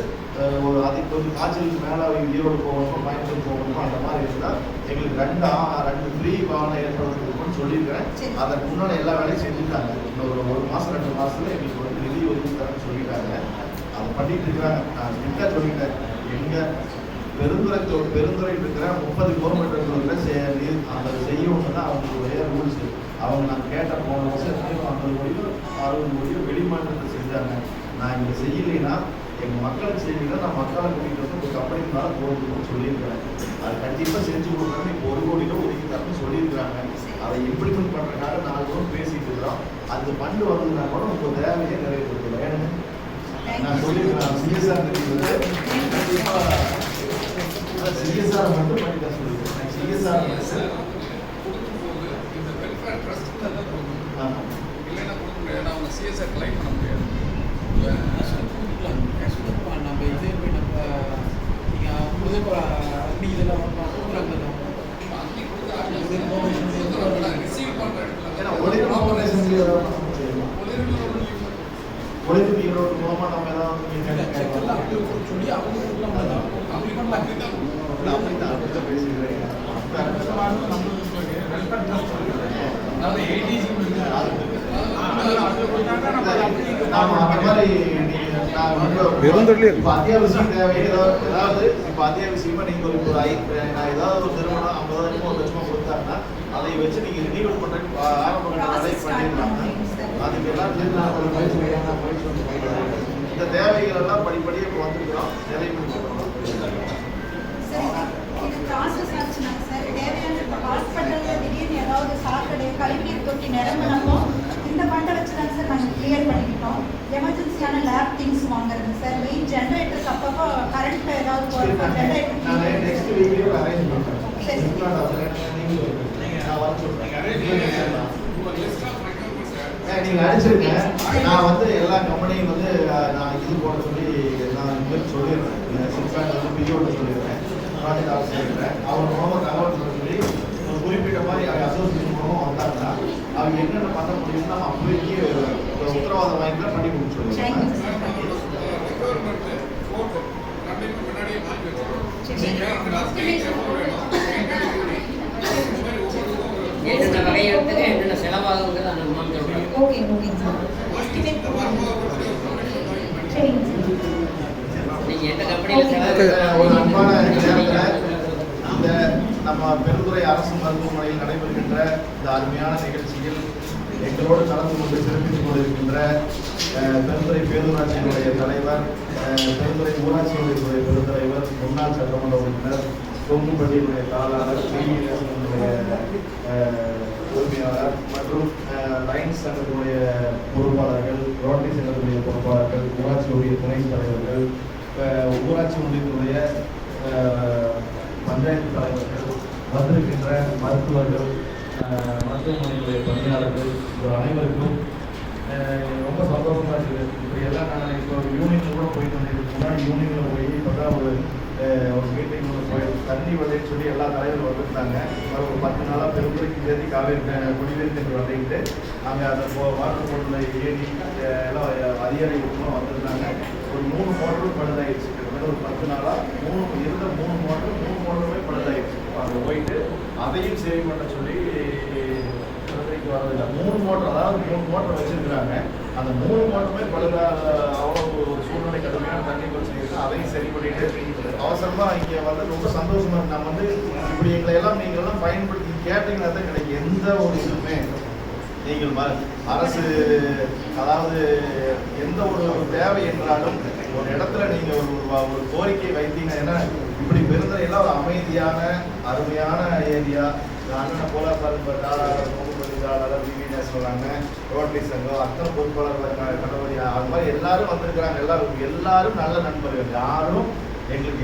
Speaker 4: ஒரு அதுக்கு கொஞ்சம் காய்ச்சலுக்கு மேலே ஈரோடு போகணும், கோயம்புத்தூர் போகணும் அந்த மாதிரி இருந்தால் எங்களுக்கு 2 ஃப்ரீ வாகனம் ஏற்படுத்திருக்கோம்னு சொல்லியிருக்கிறேன். அதற்கு முன்னாடி எல்லா வேலையும் செஞ்சுட்டாங்க. இன்னொரு 1 மாதம் 2 மாதத்துல எங்களுக்கு வந்து நிதி ஒதுக்கி தரேன்னு சொல்லிட்டாங்க. அதை பண்ணிட்டு இருக்கிறாங்க. நான் ஸ்ட்ரிக்டாக சொல்லிட்டேன். எங்கள் பெருந்துறை இருக்கிற 30 கிலோமீட்டருக்குள்ள அந்த செய்யணும்னு தான் அவங்களுடைய ரூல்ஸ். அவங்க நான் கேட்ட போன வருஷம் 50 கோடியோ 60 கோடியோ வெளிமாநிலத்தை செஞ்சாங்க. நான் இங்கே செய்யலைன்னா எங்கள் மக்களுக்கு செய்யலைன்னா நான் மக்களை கூட்டிகிட்டு வந்து ஒரு கம்பெனி மேலே போகணும்னு சொல்லியிருக்கிறேன். அது கண்டிப்பாக செஞ்சு கொடுக்குறேன்னு இப்போ 1 கோடி ரூபா ஒதுக்கி தரணும்னு சொல்லியிருக்கிறாங்க. அதை இம்ப்ளிமெண்ட் பண்ணுறதுக்காக 4 ரூபா பேசிட்டு இருக்கிறோம். அது ஃபண்டு வந்ததுன்னா கூட உங்கள் தேவையை நிறைவேற்றுறேன். நான் சொல்லியிருக்கிறேன். சிஎஸ்ஆர் தெரியுது கண்டிப்பாக சிஎஸ்ஆர் மட்டும் பண்ணி தான் சொல்லியிருக்கேன். சிஎஸ்ஆர்
Speaker 6: இந்த வெல்ஃபேர் ட்ரஸ்ட் தான் கொடுக்கணும்.
Speaker 4: ஆமாம்.
Speaker 6: இல்லைன்னா கொடுக்க முடியாது. அவங்க சிஎஸ்ஆர் கிளைம் பண்ண முடியாது.
Speaker 8: நம்ம இதே போய் நம்ம நீங்கள் புது இதெல்லாம் ப்ரோக்ராம்
Speaker 6: அங்கே கொடுக்குறாங்க ரிசீவ் பண்ணுற
Speaker 4: ஏன்னா
Speaker 6: இடத்துல
Speaker 4: ஒளிவு ஈரோடு மூலமாக நம்ம ஏதாவது
Speaker 8: சொல்லி அவங்க
Speaker 4: அப்படித்தான் பேசிக்கிறேன்.
Speaker 1: பெருந்தொழிலே
Speaker 4: இப்போ அத்தியாவசியம் தேவை ஏதாவது இப்போ அத்தியாவசியமா நீங்க ஒரு நான் ஏதாவது ஒரு நிறுவனம் 50,000 1 லட்சம் கொடுத்தாங்கன்னா அதை வச்சு நீங்க ரினியூவல் பண்றதுக்கு ஆரம்ப கட்டணத்தை பண்ணிடலாம். அதுக்கு எல்லாம் ஒரு பயிற்சி இந்த தேவைகள் எல்லாம் படிப்படியாக இப்போ வந்துருக்கிறோம். நிறைவு
Speaker 7: சார் இது ப்ராசஸ் ஆச்சுன்னா சார் தேவையான இப்போ ஹாஸ்பிட்டலில் திடீர்னு ஏதாவது சாக்கடை கழிவுநீர் தொட்டி நிரம்பினப்போ இந்த ஃபண்டை வச்சு தான் சார் நாங்கள் கிளியர் பண்ணிக்கிட்டோம். எமர்ஜென்சியான லேப் திங்ஸ் வாங்குறது சார், மெயின் ஜென்ரேட்டர்ஸ் அப்பப்போ கரண்ட் ஏதாவது போகிறப்ப
Speaker 4: நான் நெக்ஸ்ட் வீடியோ அரேஞ்ச் பண்ணுறேன்.
Speaker 7: சரி.
Speaker 4: நான் வர சொல்கிறேன்.
Speaker 6: லிஸ்ட் ஆஃப் ரெக்யர்மெண்ட்ஸ்
Speaker 4: நீங்க அடிச்சிருங்க. நான் வந்து எல்லா கம்பெனியும் வந்து நான் இது போட சொல்லி நான் இங்கே சொல்லிடுறேன். சிப்கார்ட் வந்து பிரியோட சொல்லிடுறேன். ப்ராஜெக்ட் ஆஃபீஸ் சொல்லிடுறேன். அவங்க மூலமாக தகவல் சொல்லி ஒரு குறிப்பிட்ட மாதிரி அசோசியேஷன் மூலமாக வந்தாங்கன்னா அவங்க என்னென்ன பண்ண முடியும்னு நம்ம அப்போதைக்கு உத்தரவாதம் வாங்கி பண்ணி கொடுக்க சொல்லிடுறேன்.
Speaker 6: ரெக்யர்மெண்ட் கோர்ட் கண்டிப்பாக முன்னாடியே வாங்கி
Speaker 5: என்னென்ன வகையத்துக்கு என்னென்ன செலவாகுங்கிறது அந்த மாம் சொல்கிறாங்க.
Speaker 2: Okay okay sir. எஸ்டிமேட் சரிங்க சார்.
Speaker 5: நீங்கள் எந்த கம்பெனியில்
Speaker 4: ஒரு
Speaker 5: செலவு
Speaker 4: அன்பான நேரத்தில் இந்த நம்ம பெருந்துறை அரசு மருத்துவமனையில் நடைபெறுகின்ற இந்த அருமையான நிகழ்ச்சியில் எங்களோடு கலந்து கொண்டு சிறப்பித்துக் கொண்டிருக்கின்ற பெருந்துறை பேரூராட்சியினுடைய தலைவர், பெருந்துறை ஊராட்சியினுடைய பெருந்தலைவர், முன்னாள் சட்டமன்ற உறுப்பினர், கொங்குப்பள்ளியினுடைய தாளாளர், பிஇஎஸ்னுடைய உரிமையாளர் மற்றும் லைன்ஸ் சங்கத்தினுடைய பொறுப்பாளர்கள், ரோட்டரி சங்கத்தினுடைய பொறுப்பாளர்கள், ஊராட்சியுடைய துணை தலைவர்கள், ஊராட்சி ஒன்றியத்தினுடைய பஞ்சாயத்து தலைவர்கள், வந்திருக்கின்ற மருத்துவர்கள், மருத்துவமனைகளுடைய பணியாளர்கள், அனைவருக்கும் ரொம்ப சந்தோஷமாக இருக்குது. இப்படி எல்லாம் நான் இப்போ யூனியனில் கூட போயிட்டு வந்ததுக்கு முன்னாடி யூனியனில் போய் இப்போ தான் ஒரு ஒரு மீட்டிங் போய் தண்ணி வரலைன்னு சொல்லி எல்லா தலைவரும் வந்திருந்தாங்க. ஒரு 10 நாளாக பெருந்துறைக்கு சேர்த்து காவேரி குடிநீர் திட்டம் வந்துக்கிட்டு அங்கே அந்த வாட்டர் போர்ட்டில் ஏறி எல்லாம் அதிகாரிகளுக்கும் வந்திருந்தாங்க. ஒரு 3 மோட்டரும் பழுதாகிடுச்சு. கிட்டத்தட்ட ஒரு 10 நாளாக இருந்த 3 மோட்டருமே பழுதாகிடுச்சு. அங்கே போயிட்டு அதையும் சரி பண்ண சொல்லி வரதில்லை. 3 மோட்டர், அதாவது 3 மோட்டர் வச்சிருக்கிறாங்க. அந்த 3 மோட்டருமே பழுதாத அவ்வளோ ஒரு சூழ்நிலை, கடுமையான தண்ணி பிரச்சனை, அதையும் சரி பண்ணிட்டு அவசரமா இங்கே வந்து ரொம்ப சந்தோஷமா இருக்கு. நம்ம வந்து இப்படி எங்களை எல்லாம் நீங்கள் எல்லாம் பயன்படுத்தி கேட்டீங்கன்னா தான் கிடைக்கும். எந்த ஒரு இதுவுமே நீங்கள் அரசு, அதாவது எந்த ஒரு தேவை என்றாலும் ஒரு இடத்துல நீங்கள் ஒரு கோரிக்கை வைத்தீங்க. ஏன்னா இப்படி பெருந்துறையெல்லாம் ஒரு அமைதியான அருமையான ஏரியா. அண்ணனை போல விவிஎஸ் சொல்லாங்க, ரோட்டரி சங்கம், அத்தனை பொறுப்பாளர் கடவுள், அது மாதிரி எல்லாரும் வந்திருக்கிறாங்க. எல்லாரும் நல்ல நண்பர்கள். யாரும் எங்களுக்கு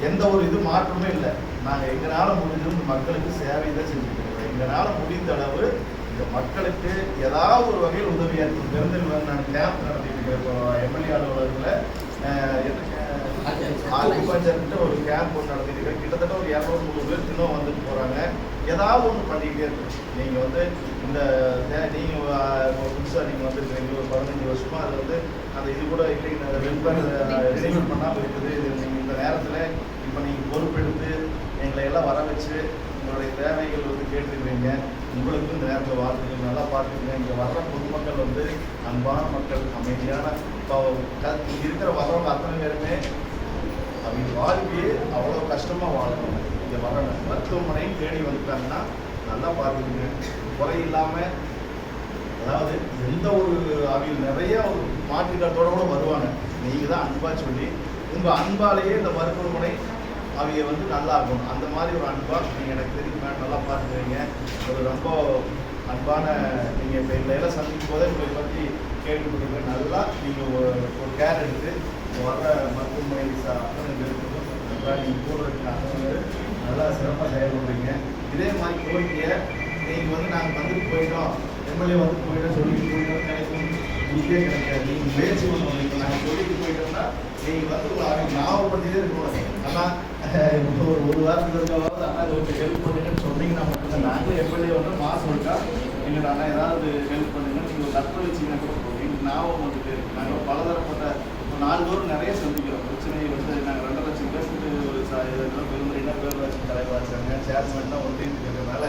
Speaker 4: எந்த ஒரு இது மாற்றமே இல்லை. நாங்கள் எங்களால் முடிஞ்சது மக்களுக்கு சேவை தான் செஞ்சுக்கிறோம். எங்களால் முடிந்த அளவு இந்த மக்களுக்கு ஏதாவது ஒரு வகையில் உதவியாக இருக்கும். பெருந்தல் நான் கேம்ப் நடத்திட்டு இருக்கோம். எம்எல்ஏ அலுவலகத்தில் ஆர்கிபஞ்சர்ட்டு ஒரு கேம்ப் ஒன்று நடத்திட்டு இருக்கேன். கிட்டத்தட்ட ஒரு 200-300 பேர் இன்னும் வந்துட்டு போகிறாங்க. ஏதாவது ஒன்று பண்ணிக்கிட்டே இருக்கு. நீங்கள் வந்து இந்த நீங்கள் புதுசாக நீங்கள் வந்துருக்கீங்க ஒரு 15 வருஷமா அது வந்து அந்த இது கூட இல்லை, வெல்ஃபேர் ரினியூவல் பண்ணாமல் இருக்குது. நீங்கள் இந்த நேரத்தில் இப்போ நீங்கள் பொறுப்பெடுத்து எங்களை எல்லாம் வர வச்சு உங்களுடைய தேவைகள் வந்து கேட்டுருக்கிறீங்க. உங்களுக்கு இந்த நேரத்தில் வாழ்த்துக்கள். நல்லா பார்த்துக்கங்க. இங்கே வர்ற பொதுமக்கள் வந்து அன்பான மக்கள், அமைதியான. இப்போ இருக்கிற வர்றவங்க அத்தனை பேருமே அவங்க வாழ்க்கையே அவ்வளோ கஷ்டமாக வாழணும். இங்கே வரணும், மருத்துவமனையும் தேடி வந்துட்டாங்கன்னா நல்லா பார்த்துக்கங்க. குறை இல்லாமல், அதாவது எந்த ஒரு அவங்க நிறைய ஒரு மாற்றுக்கத்தோடு கூட வருவாங்க. நீங்கள் தான் அன்பாக சொல்லி உங்கள் அன்பாலேயே இந்த மருத்துவமனை அவங்க வந்து நல்லா இருக்கணும். அந்த மாதிரி ஒரு அன்பாக நீங்கள் எனக்கு தெரியும் நல்லா பார்த்துக்கிறீங்க. ஒரு ரொம்ப அன்பான நீங்கள் இப்போ எல்லாம் சந்திக்கும் போதே உங்களை பற்றி கேள்விப்பட்டிருக்க. நல்லா நீங்கள் ஒரு கேர் எடுத்து வர்ற மருத்துவமனை அத்தனை பேருக்கும் நீங்கள் கூட இருக்க அத்தனை பேர் நல்லா சிறப்பாக செயல்படுறீங்க. இதே மாதிரி கோரிக்கையை நீங்கள் வந்து நாங்கள் வந்துட்டு போயிட்டோம், எம்எல்ஏ வந்துட்டு போயிட்டோம், சொல்லிட்டு போயிட்டோம் கிடைக்கும். இதே கிடைக்காது. நீங்கள் முயற்சி பண்ணுவோம். நாங்கள் சொல்லிட்டு போயிட்டோம்னா நீங்கள் வந்து அவங்க ஞாபகப்படுத்திட்டே இருக்கணும். ஆனால் ஒரு வாரத்துக்கு இருக்காவது அண்ணா இதை கொஞ்சம் ஹெல்ப் பண்ணுங்கன்னு சொன்னீங்கன்னா மட்டும்தான். நாங்களும் எம்எல்ஏ வந்து மாதம் இருக்கா எங்கள் அண்ணா ஏதாவது ஹெல்ப் பண்ணுங்க, நீங்கள் ஒரு லெட்டர் வச்சிங்கன்னா கூட போகும். எங்களுக்கு ஞாபகம் வந்துட்டு இருக்கு. நாங்கள் பலதரப்பட்ட நாள்தோறும் நிறைய சந்திக்கிறோம். பிரச்சனை வந்து நாங்கள் 2 லட்சம் பேருக்கு ஒரு பெருமுறைனா பேரூராட்சி தலைவராச்சாங்க, சேர்மன்னா ஒன்றியத்துக்கு இருக்கிறதுனால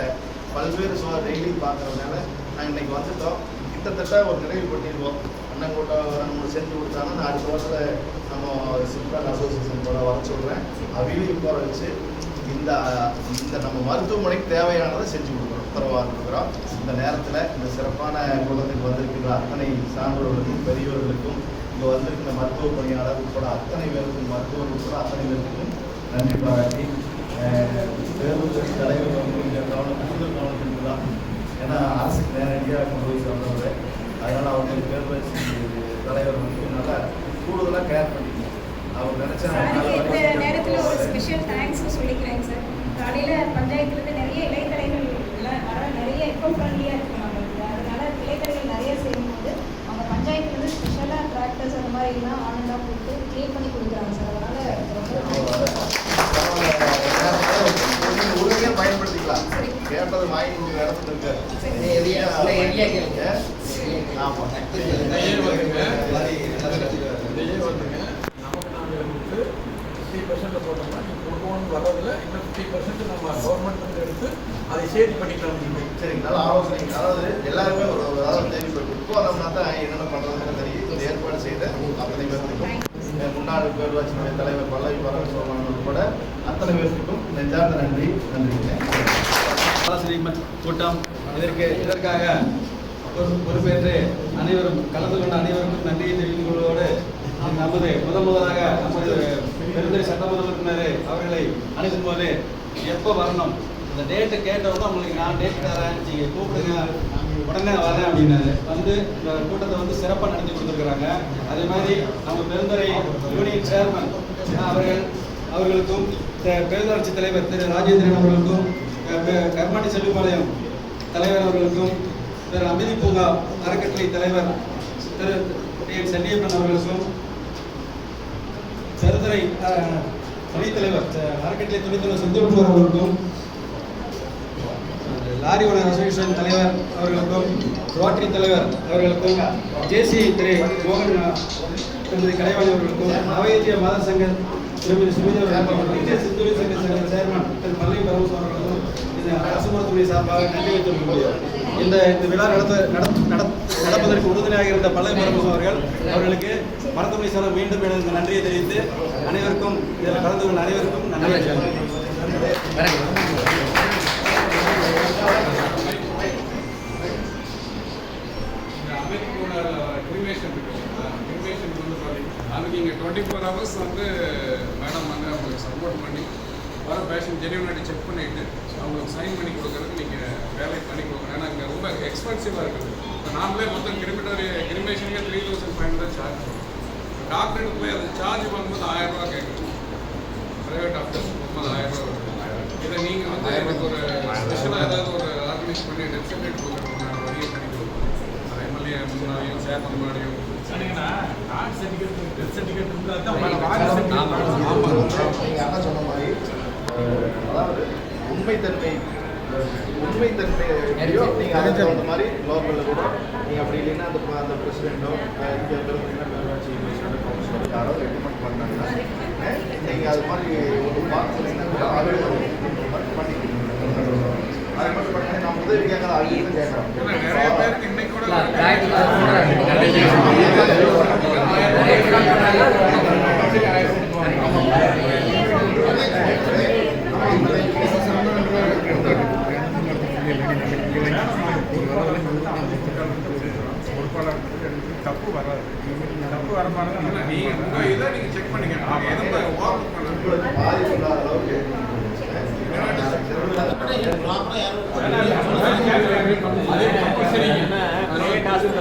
Speaker 4: பல்வேறு டெய்லி பார்க்கறதுனால நாங்கள் இன்னைக்கு வந்துட்டோம். கிட்டத்தட்ட ஒரு நிறைவு பண்ணிடுவோம். அண்ணன் கூட 2-3 செஞ்சு கொடுத்தாங்கன்னா அடுத்த வருஷத்தில் நம்ம சிம்பால் அசோசியேஷன் கூட வர சொல்கிறேன். அவையிலையும் போகிற வச்சு இந்த நம்ம மருத்துவமனைக்கு தேவையானதை செஞ்சு கொடுக்குறோம், உத்தரவாக இருக்கிறோம். இந்த நேரத்தில் இந்த சிறப்பான குளத்துக்கு வந்திருக்கிற அத்தனை சான்றோர்களுக்கும் பெரியவர்களுக்கும் இங்கே வந்திருக்கிற மருத்துவ பணியாளர் உட்பட அத்தனை பேருக்கும், மருத்துவர் உட்பட அத்தனை பேருக்கும் நன்றி பாராட்டி பேருந்து தலைவர் வந்து இங்கே கூடுதல் கவனத்துக்கு தான். ஏன்னா அரசுக்கு நேரடியாக கொண்டு போய் சொல்கிறவர், அதனால் அவங்க பேரூராட்சி தலைவர் வந்து நல்லா கூடுதலாக கேர் பண்ணிக்கணும். அவர் நினச்சா
Speaker 2: இந்த நேரத்தில் ஒரு ஸ்பெஷல் தேங்க்ஸ் சொல்லிக்கிறேங்க சார். காலையில் பஞ்சாயத்துலேருந்து நிறைய இலைக்கடைகள் எல்லாம் வர நிறைய எக்கோ ஃப்ரெண்ட்லியாக இருக்கும் நம்மளுக்கு. அதனால இலைக்கடைகள் நிறைய செய்யும்போது அவங்க பஞ்சாயத்துலேருந்து ஸ்பெஷலாக டிராக்டர்ஸ் அந்த மாதிரிலாம் ஆனந்தாக போட்டு க்ளீன் பண்ணி கொடுக்குறாங்க சார். அதனால்
Speaker 4: உறுதியாக பயன்படுத்திக்கலாம். கேட்டது வாங்கி கொடுக்குற இடத்துல இருக்காரு. ஆமாம்
Speaker 8: நமக்கு 50% போட்டோம்னா கொடுக்கணும்னு வர்றதில்ல. இன்னும் 50% நம்ம கவர்மெண்ட் எடுத்து அதை சேர்த்து பண்ணிக்கலாம்.
Speaker 4: சரி, நல்ல ஆலோசனை. அதாவது எல்லாருமே ஒரு அதாவது தேவைப்பட்டு அதோம்னா தான் என்னென்ன பண்ணுறதுன்னு தெரியும். இந்த ஏற்பாடு செய்த அத்தனை பேருக்கும் முன்னாள் பேரூராட்சி தலைவர் பல்லவி பரமசிவன் உட்பட அத்தனை பேருக்கும் நெஞ்சார்ந்த நன்றி.
Speaker 3: ஆசிரியர் கூட்டம் இதற்காக பொறுப்பேற்று அனைவரும் கலந்து கொண்ட அனைவருக்கும் நன்றியை தெரிவித்துக் கொள்வதோடு நமது முதலாக நமது பெருந்துறை சட்டமன்ற உறுப்பினர் அவர்களை அணுகும் போது எப்போ வரணும், இந்த டேட்டு கேட்டவங்க உங்களுக்கு நான் டேட் தரேன், நீங்கள் கூப்பிடுங்க, உடனே வரேன் அப்படின்னாரு. வந்து இந்த கூட்டத்தை வந்து சிறப்பாக நடத்தி கொடுத்துருக்குறாங்க. அதே மாதிரி நம்ம பெருந்துறை யூனியன் சேர்மன் அவர்களுக்கும் பேரூராட்சி தலைவர் திரு ராஜேந்திரன் அவர்களுக்கும் கர்மாண்டி செல்விபாளையம் தலைவர் அவர்களுக்கும் திரு அமைதி பூங்கா அறக்கட்டளை தலைவர் திரு சென்னியப்பன் அவர்களுக்கும் சருதுரை துணைத் தலைவர் அறக்கட்டளை துணைத் தலைவர் செந்தில்குமார் அவர்களுக்கும், லாரி ஓனர் அசோசியேஷன் தலைவர் அவர்களுக்கும், ரோட்டரி தலைவர் அவர்களுக்கும், ஜேசி திரு மோகன் திருமதி கலைவாணி அவர்களுக்கும், நவயித்திய மத சங்க திருமதி சுமிதா அவர்களுக்கும், இந்திய சிந்துவை சங்க சேர்மன் திரு மல்லை பரமஸ் அவர்களுக்கும் இந்த அரசு மருத்துவமனை சார்பாக நன்றி வைத்துக் கொள்கிறோம். இந்த விழா நடப்பதற்கு உறுதுணையாக இருந்த பல்லை பரமஸ் அவர்களுக்கு மருத்துவமனை சார்பாக மீண்டும் எனது நன்றியை தெரிவித்து அனைவருக்கும் இதில் கலந்து கொண்ட அனைவருக்கும் நன்றி.
Speaker 6: அதுக்கு இங்கே 24 hours வந்து மேடம் வந்து அவங்களுக்கு சப்போர்ட் பண்ணி வர பேஷண்ட் ஜெனியூனிட்டி செக் பண்ணிவிட்டு அவங்களுக்கு சைன் பண்ணி கொடுக்குறதுக்கு நீங்கள் வேலை பண்ணி கொடுக்கணும். ஏன்னா இங்கே ரொம்ப எக்ஸ்பென்சிவாக இருக்குது. இப்போ நாமளே மொத்தம் கிரிமேஷனுக்கே 3500 சார்ஜ் பண்ணுவோம். டாக்டருக்கு போய் அது சார்ஜ் பண்ணும்போது 1000 ரூபா கேட்குறோம். ப்ரைவேட் டாக்டர்ஸ் போகும்போது 1000 ரூபா வருது. இதை நீங்கள் வந்து எனக்கு ஒரு ஸ்பெஷலாக ஏதாவது ஒரு ஆர்கனைஸ் பண்ணி டெத் சர்டிஃபிகேட் கொடுக்குறோம், நான் வழியை பண்ணி கொடுப்போம். அது எம்எல்ஏ முன்னாடியும் சேர்மன் முன்னாடியும்
Speaker 4: சொன்ன மாதிரி அதாவது உண்மைத்தன்மை நீங்கள் அதை தகுந்த மாதிரி லோக்கலில் கூட நீங்கள் அப்படி இல்லைன்னா அந்த பிரசிடெண்ட்டோ இங்கே பேராட்சி பிரசிடெண்ட் கவுன்சிலர் யாரோ ரெக்கமெண்ட் பண்ணாங்கன்னா நீங்கள் அது மாதிரி ஒரு பார்த்துங்கன்னா அது பண்ணி அது மட்டும் பண்ணி நான் உதவி கேட்கற ஆகியும் கேட்குறேன்.
Speaker 6: நிறைய பேருக்கு இன்னைக்கு கூட
Speaker 9: தப்பு வராது. தப்பு வரமானது
Speaker 6: நீங்கள் உங்கள் இதை நீங்கள் செக் பண்ணிக்கணும். எதுவும் ஓவர் பண்ணணும்.
Speaker 4: பாதிப்பு இல்லாத அளவுக்கு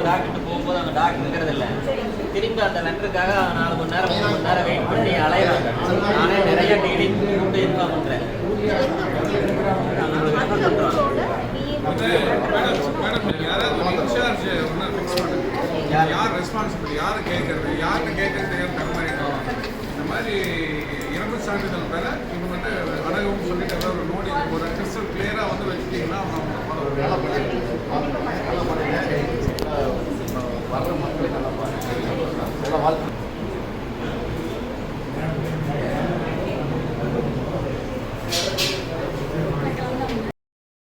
Speaker 10: டாக்டர் போகும்போது அந்த டாக்டர் இருக்கிறது இல்லை. திரும்பி அந்த லெட்டருக்காக 4 மணி நேரம் 3 மணி நேரம் வெயிட் பண்ணி அலையிறாங்க. நானே நிறைய டெய்லி கூப்பிட்டு இன்ஃபார்ம் பண்ணுறேன்.
Speaker 6: யார் ரெஸ்பான்சிபிலிட்டி, யார் கேட்கறது, யாருக்கு கேட்கறது தெரியாத தரமாறிட்டோம். இந்த மாதிரி இறப்பு சான்றிதழ் மேலே இவங்க வந்து அடகவும் சொல்லிட்டு ஏதாவது ஒரு நோடி ஒரு கிறிஸ்டல் கிளியராக வந்து வச்சுட்டிங்கன்னா அவங்க
Speaker 4: வேலை பண்ணி வர்ற மக்களுக்கு நல்லா பாருங்க.